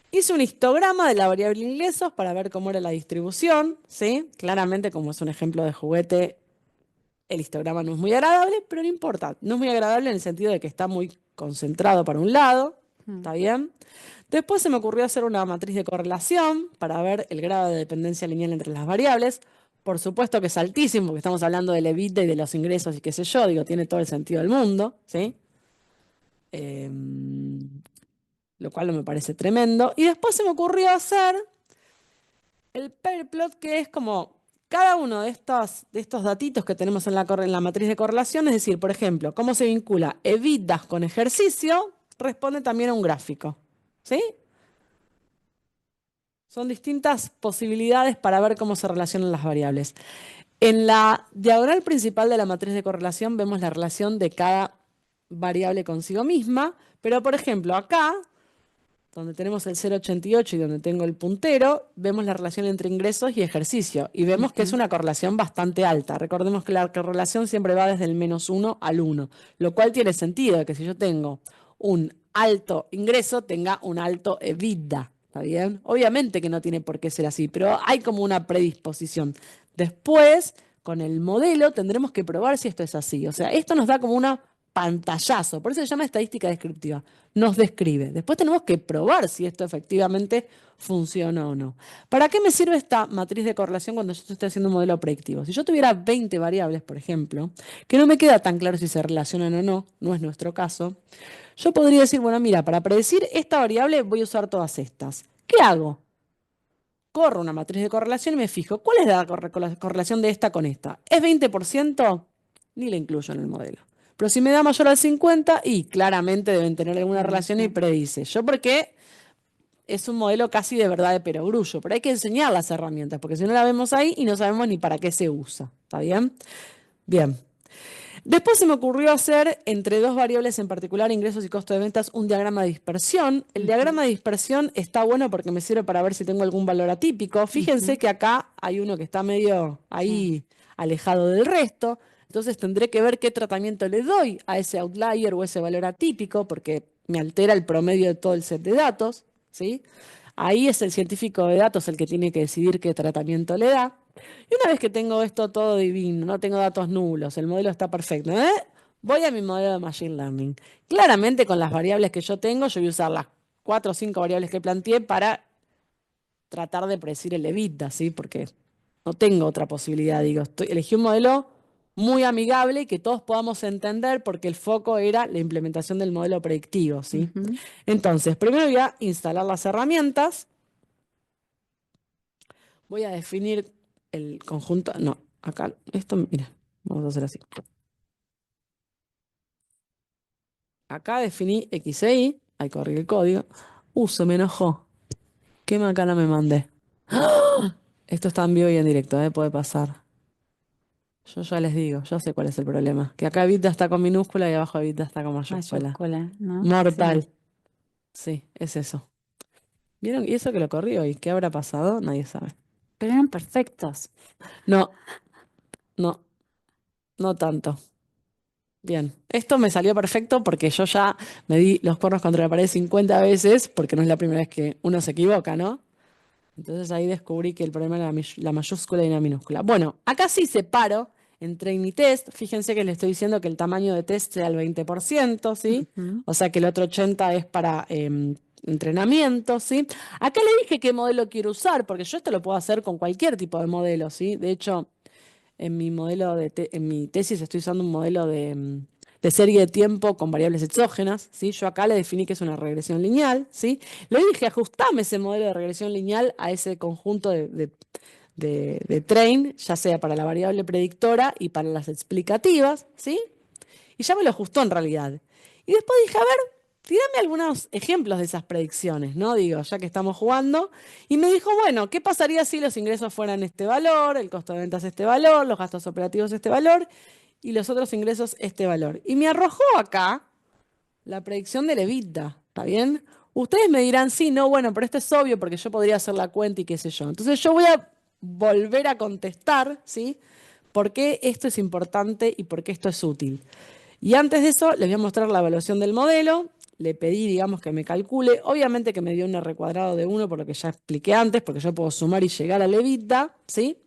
Hice un histograma de la variable ingresos para ver cómo era la distribución, ¿sí? Claramente, como es un ejemplo de juguete, el histograma no es muy agradable, pero no importa. No es muy agradable en el sentido de que está muy concentrado para un lado, ¿está bien? Después se me ocurrió hacer una matriz de correlación para ver el grado de dependencia lineal entre las variables. por supuesto que es altísimo, porque estamos hablando del EBITDA y de los ingresos y qué sé yo, digo, tiene todo el sentido del mundo, ¿sí? Lo cual no me parece tremendo. Y después se me ocurrió hacer el pair plot, que es como cada uno de estos datitos que tenemos en la matriz de correlación, es decir, por ejemplo, cómo se vincula EBITDA con ejercicio, responde también a un gráfico, ¿sí? Son distintas posibilidades para ver cómo se relacionan las variables. En la diagonal principal de la matriz de correlación vemos la relación de cada variable consigo misma, pero por ejemplo acá, donde tenemos el 0,88 y donde tengo el puntero, vemos la relación entre ingresos y ejercicio y vemos que es una correlación bastante alta. Recordemos que la correlación siempre va desde el -1 al 1, lo cual tiene sentido, que si yo tengo un alto ingreso, tenga un alto EBITDA. ¿Está bien? Obviamente que no tiene por qué ser así, pero hay como una predisposición. Después, con el modelo, tendremos que probar si esto es así. O sea, esto nos da como una pantallazo, por eso se llama estadística descriptiva. Nos describe. Después tenemos que probar si esto efectivamente funciona o no. ¿Para qué me sirve esta matriz de correlación cuando yo estoy haciendo un modelo predictivo? Si yo tuviera 20 variables, por ejemplo, que no me queda tan claro si se relacionan o no, no es nuestro caso, yo podría decir, bueno, mira, para predecir esta variable voy a usar todas estas. ¿Qué hago? Corro una matriz de correlación y me fijo, ¿cuál es la correlación de esta con esta? ¿Es 20%? Ni la incluyo en el modelo. Pero si me da mayor al 50, y claramente deben tener alguna relación y predice. Yo porque es un modelo casi de verdad de perogrullo, pero hay que enseñar las herramientas, porque si no la vemos ahí y no sabemos ni para qué se usa. ¿Está bien? Bien. Después se me ocurrió hacer, entre dos variables en particular, ingresos y costo de ventas, un diagrama de dispersión. El diagrama de dispersión está bueno porque me sirve para ver si tengo algún valor atípico. Fíjense que acá hay uno que está medio ahí alejado del resto. Entonces tendré que ver qué tratamiento le doy a ese outlier o ese valor atípico porque me altera el promedio de todo el set de datos, ¿sí? Ahí es el científico de datos el que tiene que decidir qué tratamiento le da. Y una vez que tengo esto todo divino, no tengo datos nulos, el modelo está perfecto, voy a mi modelo de Machine Learning. Claramente con las variables que yo tengo, yo voy a usar las 4 o 5 variables que planteé para tratar de predecir el EBITDA, ¿sí? Porque no tengo otra posibilidad, digo, elegí un modelo muy amigable y que todos podamos entender porque el foco era la implementación del modelo predictivo, ¿sí? Entonces, primero voy a instalar las herramientas. Voy a definir el conjunto. No, acá, esto, mira, vamos a hacer así. Acá definí X e Y. Ahí corrí el código. Se me enojó. Qué macana me mandé. ¡Ah! Esto está en vivo y en directo, puede pasar. Yo ya les digo, yo sé cuál es el problema. Que acá EBITDA está con minúscula y abajo EBITDA está con mayúscula. Mayúscula, ¿no? Mortal. Sí, es eso. ¿Vieron? Y eso que lo corrí hoy. ¿Qué habrá pasado? Nadie sabe. Pero eran perfectos. No, no, no tanto. Bien, esto me salió perfecto porque yo ya me di los cuernos contra la pared 50 veces, porque no es la primera vez que uno se equivoca, ¿no? Entonces ahí descubrí que el problema era la mayúscula y la minúscula. Bueno, acá sí separo entre mi test. Fíjense que le estoy diciendo que el tamaño de test sea el 20%, ¿sí? O sea que el otro 80% es para entrenamiento, ¿sí? Acá le dije qué modelo quiero usar, porque yo esto lo puedo hacer con cualquier tipo de modelo, ¿sí? De hecho, en mi modelo en mi tesis estoy usando un modelo de serie de tiempo con variables exógenas, ¿sí? Yo acá le definí que es una regresión lineal, ¿sí? Le dije, ajustame ese modelo de regresión lineal a ese conjunto de train, ya sea para la variable predictora y para las explicativas, ¿sí? Y ya me lo ajustó en realidad. Y después dije, a ver, tírame algunos ejemplos de esas predicciones, ¿no? Digo, ya que estamos jugando. Y me dijo, bueno, ¿qué pasaría si los ingresos fueran este valor, el costo de ventas este valor, los gastos operativos este valor y los otros ingresos este valor? Y me arrojó acá la predicción del EBITDA, ¿está bien? Ustedes me dirán, sí, no, bueno, pero esto es obvio porque yo podría hacer la cuenta y qué sé yo. Entonces yo voy a volver a contestar, ¿sí? ¿Por qué esto es importante y por qué esto es útil? Y antes de eso, les voy a mostrar la evaluación del modelo. Le pedí, digamos, que me calcule. Obviamente que me dio un R cuadrado de 1, por lo que ya expliqué antes, porque yo puedo sumar y llegar al EBITDA, ¿sí?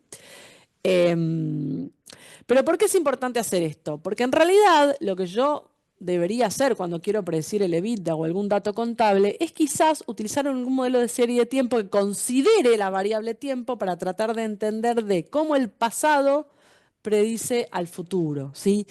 Pero ¿por qué es importante hacer esto? Porque en realidad lo que yo debería hacer cuando quiero predecir el EBITDA o algún dato contable es quizás utilizar algún modelo de serie de tiempo que considere la variable tiempo para tratar de entender de cómo el pasado predice al futuro, ¿sí?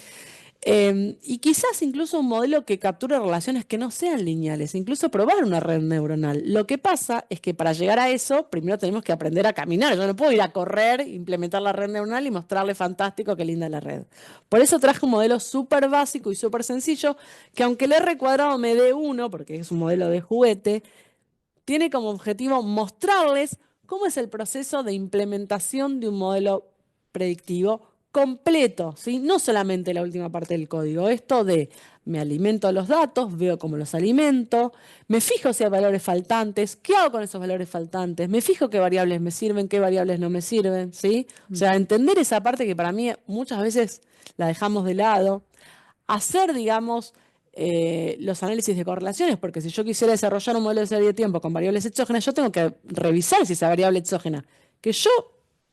Y quizás incluso un modelo que capture relaciones que no sean lineales, incluso probar una red neuronal. Lo que pasa es que para llegar a eso, primero tenemos que aprender a caminar. Yo no puedo ir a correr, implementar la red neuronal y mostrarle fantástico qué linda la red. Por eso traje un modelo súper básico y súper sencillo, que aunque el R cuadrado me dé 1, porque es un modelo de juguete, tiene como objetivo mostrarles cómo es el proceso de implementación de un modelo predictivo completo, ¿sí? No solamente la última parte del código, esto de me alimento los datos, veo cómo los alimento, me fijo si hay valores faltantes, qué hago con esos valores faltantes, me fijo qué variables me sirven, qué variables no me sirven, ¿sí? O sea, entender esa parte que para mí muchas veces la dejamos de lado, hacer, digamos, los análisis de correlaciones, porque si yo quisiera desarrollar un modelo de serie de tiempo con variables exógenas, yo tengo que revisar si esa variable exógena, que yo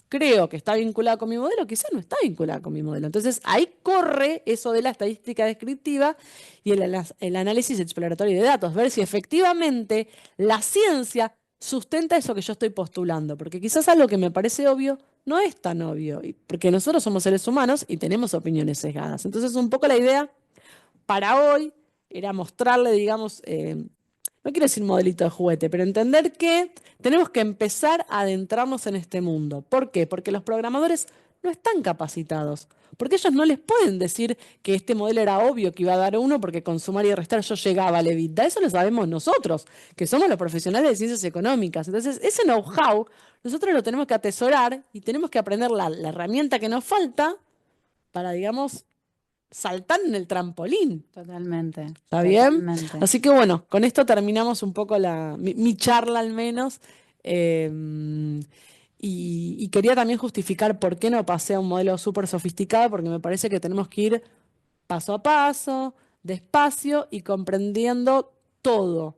creo que está vinculada con mi modelo, quizás no está vinculada con mi modelo. Entonces ahí corre eso de la estadística descriptiva y el análisis exploratorio de datos, ver si efectivamente la ciencia sustenta eso que yo estoy postulando, porque quizás algo que me parece obvio no es tan obvio, porque nosotros somos seres humanos y tenemos opiniones sesgadas. Entonces un poco la idea para hoy era mostrarle, digamos, no quiero decir modelito de juguete, pero entender que tenemos que empezar a adentrarnos en este mundo. ¿Por qué? Porque los programadores no están capacitados. Porque ellos no les pueden decir que este modelo era obvio que iba a dar 1 porque con sumar y restar yo llegaba al EBITDA. Eso lo sabemos nosotros, que somos los profesionales de ciencias económicas. Entonces, ese know-how nosotros lo tenemos que atesorar y tenemos que aprender la herramienta que nos falta para, digamos, saltar en el trampolín. Totalmente. ¿Está bien? Totalmente. Así que bueno, con esto terminamos un poco mi charla al menos. Y quería también justificar por qué no pasé a un modelo súper sofisticado, porque me parece que tenemos que ir paso a paso, despacio y comprendiendo todo.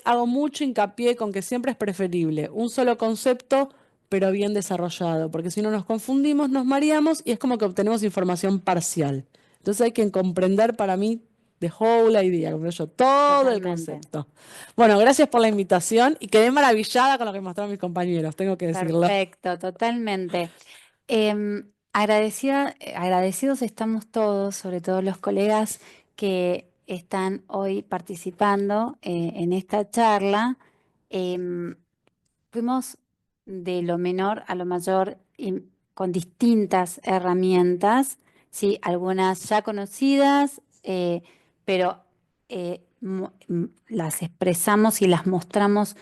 Hago mucho hincapié con que siempre es preferible un solo concepto, pero bien desarrollado, porque si no nos confundimos, nos mareamos y es como que obtenemos información parcial. Entonces hay que comprender para mí the whole idea, como yo, todo el Totalmente. concepto. Bueno, gracias por la invitación y quedé maravillada con lo que mostraron mis compañeros, tengo que decirlo. Perfecto, totalmente. Agradecidos estamos todos, sobre todo los colegas que están hoy participando en esta charla. Fuimos de lo menor a lo mayor con distintas herramientas, ¿sí? Algunas ya conocidas, pero las expresamos y las mostramos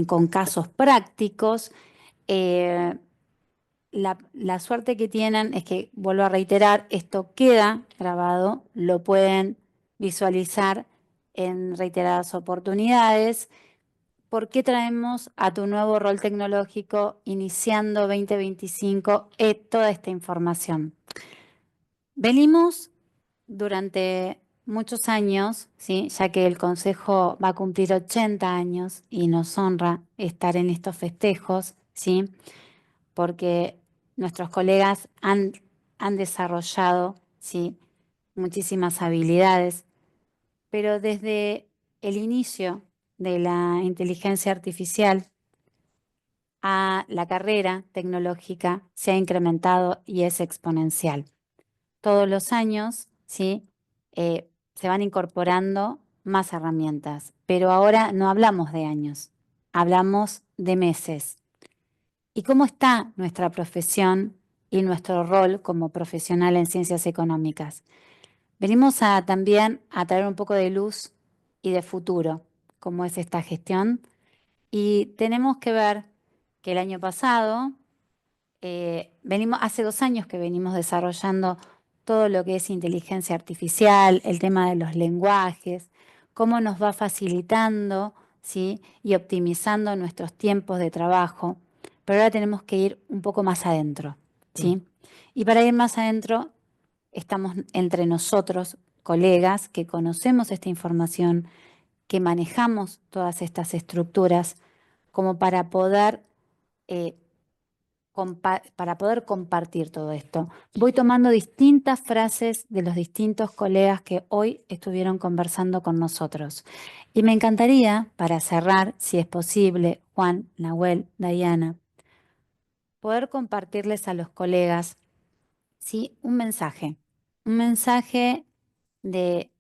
con casos prácticos. Eh, la suerte que tienen es que, vuelvo a reiterar, esto queda grabado, lo pueden visualizar en reiteradas oportunidades. ¿Por qué traemos a tu nuevo rol tecnológico iniciando 2025 toda esta información? Venimos durante muchos años, ¿sí? Ya que el Consejo va a cumplir 80 años y nos honra estar en estos festejos, ¿sí? Porque nuestros colegas han desarrollado, ¿sí? Muchísimas habilidades, pero desde el inicio de la inteligencia artificial a la carrera tecnológica se ha incrementado y es exponencial. Todos los años, ¿sí? Se van incorporando más herramientas, pero ahora no hablamos de años, hablamos de meses. ¿Y cómo está nuestra profesión y nuestro rol como profesional en ciencias económicas? Venimos también a traer un poco de luz y de futuro, cómo es esta gestión. Y tenemos que ver que el año pasado, hace 2 años que venimos desarrollando todo lo que es inteligencia artificial, el tema de los lenguajes, cómo nos va facilitando, ¿sí? Y optimizando nuestros tiempos de trabajo. Pero ahora tenemos que ir un poco más adentro, ¿sí? Y para ir más adentro, estamos entre nosotros, colegas, que conocemos esta información, que manejamos todas estas estructuras, como para poder para poder compartir todo esto. Voy tomando distintas frases de los distintos colegas que hoy estuvieron conversando con nosotros. Y me encantaría, para cerrar, si es posible, Juan, Nahuel, Dayana, poder compartirles a los colegas, ¿sí? Un mensaje de,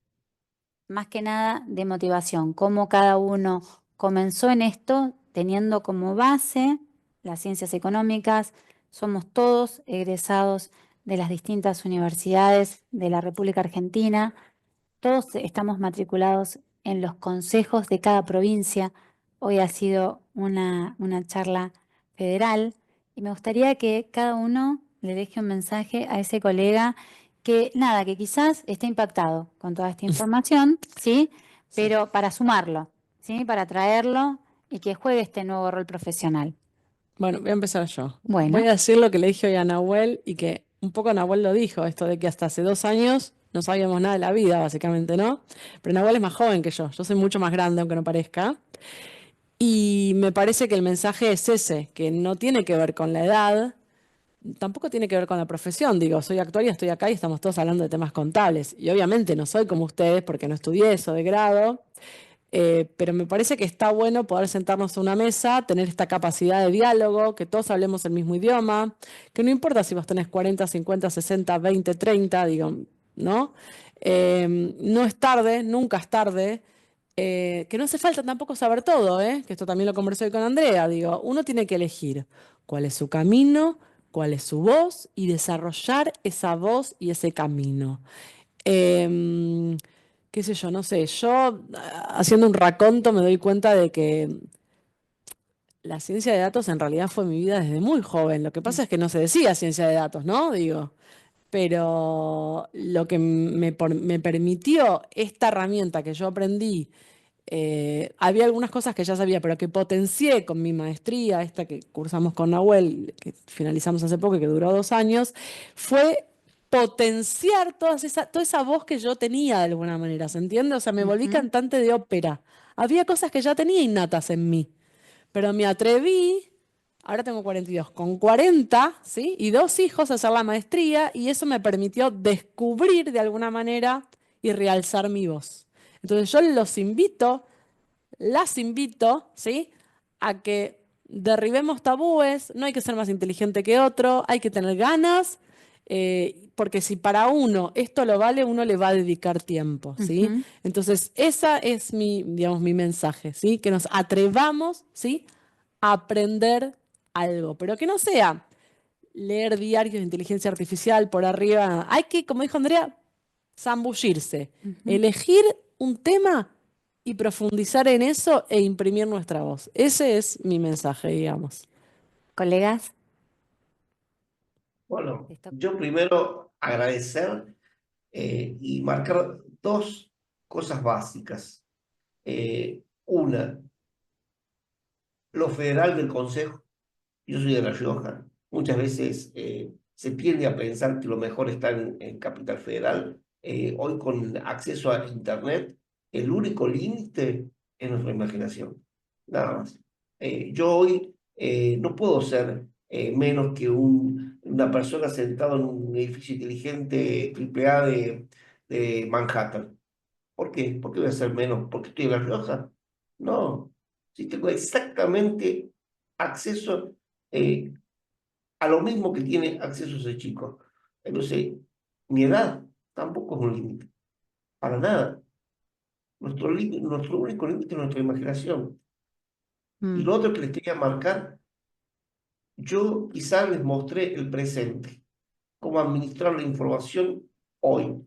más que nada, de motivación, cómo cada uno comenzó en esto teniendo como base las ciencias económicas. Somos todos egresados de las distintas universidades de la República Argentina. Todos estamos matriculados en los consejos de cada provincia. Hoy ha sido una charla federal y me gustaría que cada uno le deje un mensaje a ese colega que, nada, que quizás esté impactado con toda esta información, ¿sí? Sí. Pero para sumarlo, ¿sí? Para traerlo y que juegue este nuevo rol profesional. Bueno, voy a empezar yo. Bueno. Voy a decir lo que le dije hoy a Nahuel y que un poco Nahuel lo dijo, esto de que hasta hace 2 años no sabíamos nada de la vida, básicamente, ¿no? Pero Nahuel es más joven que yo soy mucho más grande, aunque no parezca. Y me parece que el mensaje es ese, que no tiene que ver con la edad, tampoco tiene que ver con la profesión. Digo, soy actuaria, estoy acá y estamos todos hablando de temas contables. Y obviamente no soy como ustedes porque no estudié eso de grado. Pero me parece que está bueno poder sentarnos a una mesa, tener esta capacidad de diálogo, que todos hablemos el mismo idioma, que no importa si vos tenés 40, 50, 60, 20, 30, digo, ¿no? No es tarde, nunca es tarde. Que no hace falta tampoco saber todo, ¿eh? Que esto también lo conversé hoy con Andrea. Digo, uno tiene que elegir cuál es su camino, cuál es su voz y desarrollar esa voz y ese camino. Em, Qué sé yo, no sé, yo haciendo un raconto me doy cuenta de que la ciencia de datos en realidad fue mi vida desde muy joven. Lo que pasa es que no se decía ciencia de datos, ¿no? Digo, pero lo que me permitió esta herramienta que yo aprendí, había algunas cosas que ya sabía, pero que potencié con mi maestría, esta que cursamos con Nahuel, que finalizamos hace poco y que duró 2 años, fue potenciar toda esa voz que yo tenía de alguna manera, ¿se entiende? O sea, me volví Ujú. cantante de ópera. Había cosas que ya tenía innatas en mí, pero me atreví, ahora tengo 42, con 40, ¿sí? Y 2 hijos a hacer la maestría y eso me permitió descubrir de alguna manera y realzar mi voz. Entonces yo las invito, ¿sí? A que derribemos tabúes, no hay que ser más inteligente que otro, hay que tener ganas, porque si para uno esto lo vale, uno le va a dedicar tiempo, ¿sí? Ujú. Entonces, esa es digamos, mi mensaje, ¿sí? Que nos atrevamos, ¿sí? A aprender algo, pero que no sea leer diarios de inteligencia artificial por arriba. Hay que, como dijo Andrea, zambullirse, Ujú. elegir un tema y profundizar en eso e imprimir nuestra voz. Ese es mi mensaje, digamos. Colegas, Bueno, les toca. yo primero agradecer y marcar dos cosas básicas. Una, lo federal del Consejo. Yo soy de La Rioja. Muchas veces se tiende a pensar que lo mejor está en Capital Federal. Hoy con acceso a Internet, el único límite es nuestra imaginación. Nada más. Yo hoy no puedo ser menos que una persona sentada en un edificio inteligente AAA de Manhattan. ¿Por qué? ¿Por qué voy a ser menos? ¿Porque estoy en La Rioja? No. Si tengo exactamente acceso eh, a lo mismo que tiene acceso ese chico. Entonces, mi edad tampoco es un límite, para nada. Nuestro único límite es nuestra imaginación. Y Mm. lo otro que les quería marcar, yo quizás les mostré el presente, cómo administrar la información hoy.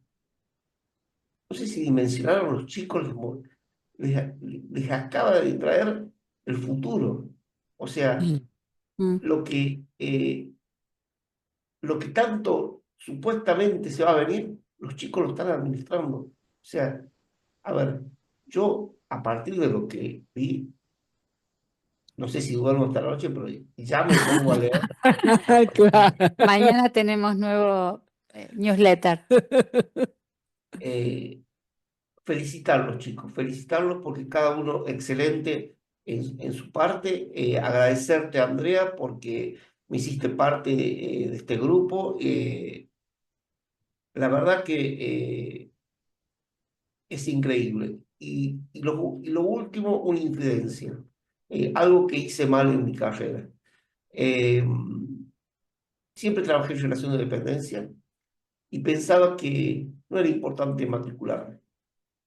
No sé si dimensionaron los chicos, les acaba de traer el futuro. O sea, Mm. lo que tanto supuestamente se va a venir, los chicos lo están administrando. O sea, a ver, yo a partir de lo que vi, no sé si duermo esta noche, pero ya me pongo a leer. Claro. Mañana tenemos nuevo newsletter. eh, Felicitarlos, chicos, felicitarlos porque cada uno excelente en su parte. Agradecerte, Andrea, porque me hiciste parte de este grupo. La verdad que es increíble. Y lo último, una infidencia. Algo que hice mal en mi carrera. Eh, Siempre trabajé en relación de dependencia y pensaba que no era importante matricularme.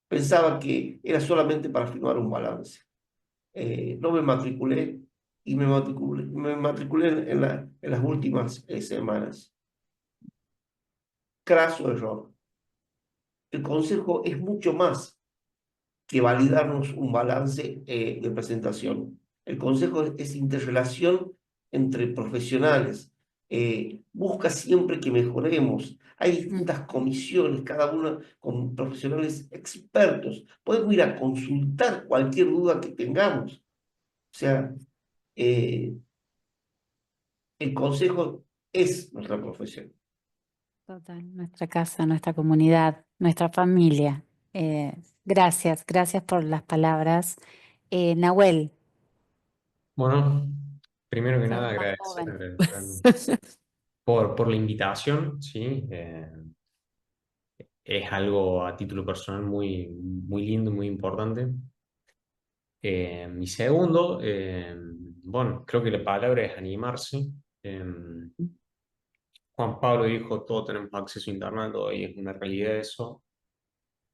Pensaba que era solamente para firmar un balance. No me matriculé y me matriculé en las últimas semanas. Craso error. El consejo es mucho más que validarnos un balance de presentación. El consejo es interrelación entre profesionales. Busca siempre que mejoremos. Hay distintas comisiones, cada una con profesionales expertos. Podemos ir a consultar cualquier duda que tengamos. O sea, eh, el consejo es nuestra profesión. Total, nuestra casa, nuestra comunidad, nuestra familia. Gracias, gracias por las palabras. Nahuel, Bueno, primero que sos nada el más joven. agradecer por la invitación, ¿sí? Es algo a título personal muy lindo, muy importante. Y segundo, bueno, creo que la palabra es animarse. Eh, Juan Pablo dijo, todos tenemos acceso a Internet, hoy es una realidad eso.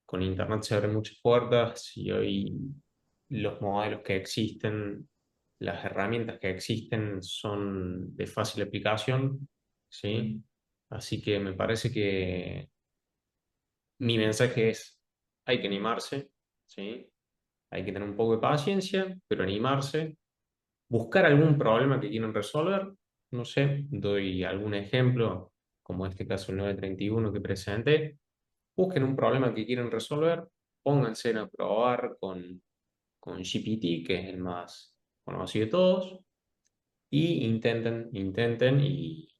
Con Internet se abren muchas puertas y hoy los modelos que existen, las herramientas que existen son de fácil aplicación, ¿sí? Así que me parece que mi mensaje es, hay que animarse, ¿sí? Hay que tener un poco de paciencia, pero animarse, buscar algún problema que quieran resolver, no sé, doy algún ejemplo, como este caso el 931 que presenté, busquen un problema que quieran resolver, pónganse a probar con GPT, que es el más conocido de todos, y intenten y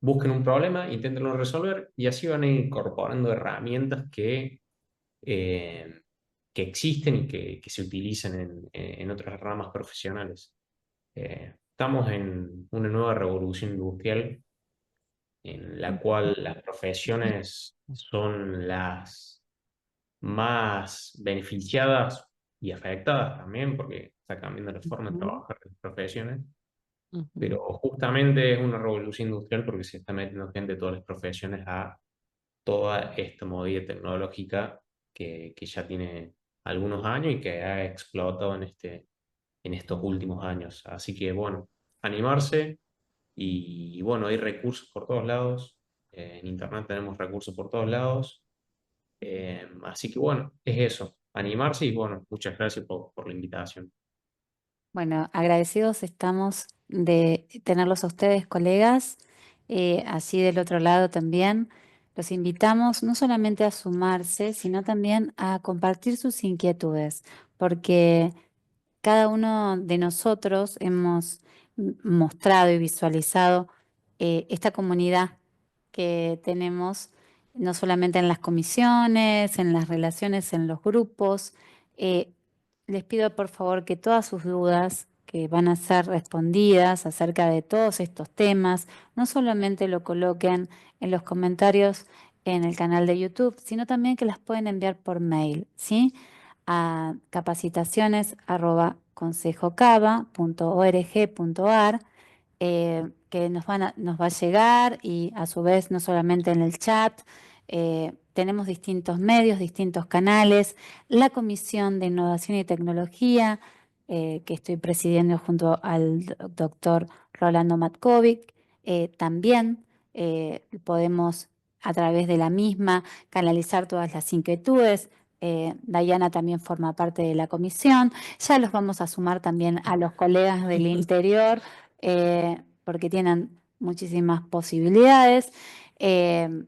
busquen un problema, inténtenlo resolver, y así van a ir incorporando herramientas eh, que existen y que se utilizan en otras ramas profesionales. Estamos en una nueva revolución industrial en la cual las profesiones son las más beneficiadas y afectadas también, porque está cambiando la forma de Ujú, trabajar de las profesiones, ujú. pero justamente es una revolución industrial porque se está metiendo gente de todas las profesiones a toda esta movida tecnológica que ya tiene algunos años y que ha explotado en estos últimos años. Así que bueno, animarse y bueno, hay recursos por todos lados. En Internet tenemos recursos por todos lados. Así que bueno, es eso, animarse y bueno, muchas gracias por la invitación. Bueno, agradecidos estamos de tenerlos a ustedes, colegas, así del otro lado también. Los invitamos no solamente a sumarse, sino también a compartir sus inquietudes, porque cada uno de nosotros hemos mostrado y visualizado esta comunidad que tenemos, no solamente en las comisiones, en las relaciones, en los grupos. eh, Les pido por favor que todas sus dudas que van a ser respondidas acerca de todos estos temas, no solamente lo coloquen en los comentarios en el canal de YouTube, sino también que las pueden enviar por mail, ¿sí? A capacitaciones@consejocava.org.ar, que nos va a llegar y a su vez no solamente en el chat. Tenemos distintos medios, distintos canales, la Comisión de Innovación y Tecnología, que estoy presidiendo junto al doctor Rolando Matkovic. También podemos a través de la misma canalizar todas las inquietudes. Dayana también forma parte de la comisión. Ya los vamos a sumar también a los colegas del interior, porque tienen muchísimas posibilidades, eh,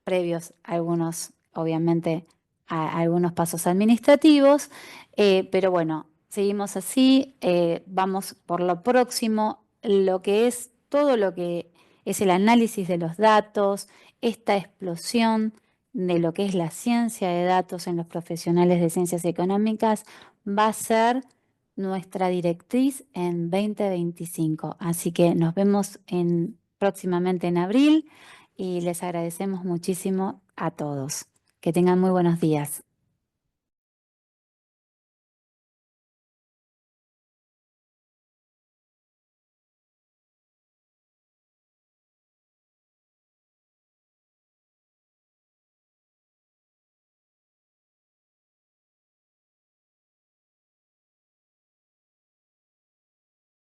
previos a algunos, obviamente, a algunos pasos administrativos, pero bueno, seguimos así, vamos por lo próximo, lo que es todo lo que es el análisis de los datos, esta explosión de lo que es la ciencia de datos en los profesionales de ciencias económicas va a ser nuestra directriz en 2025. Así que nos vemos próximamente en abril y les agradecemos muchísimo a todos. Que tengan muy buenos días.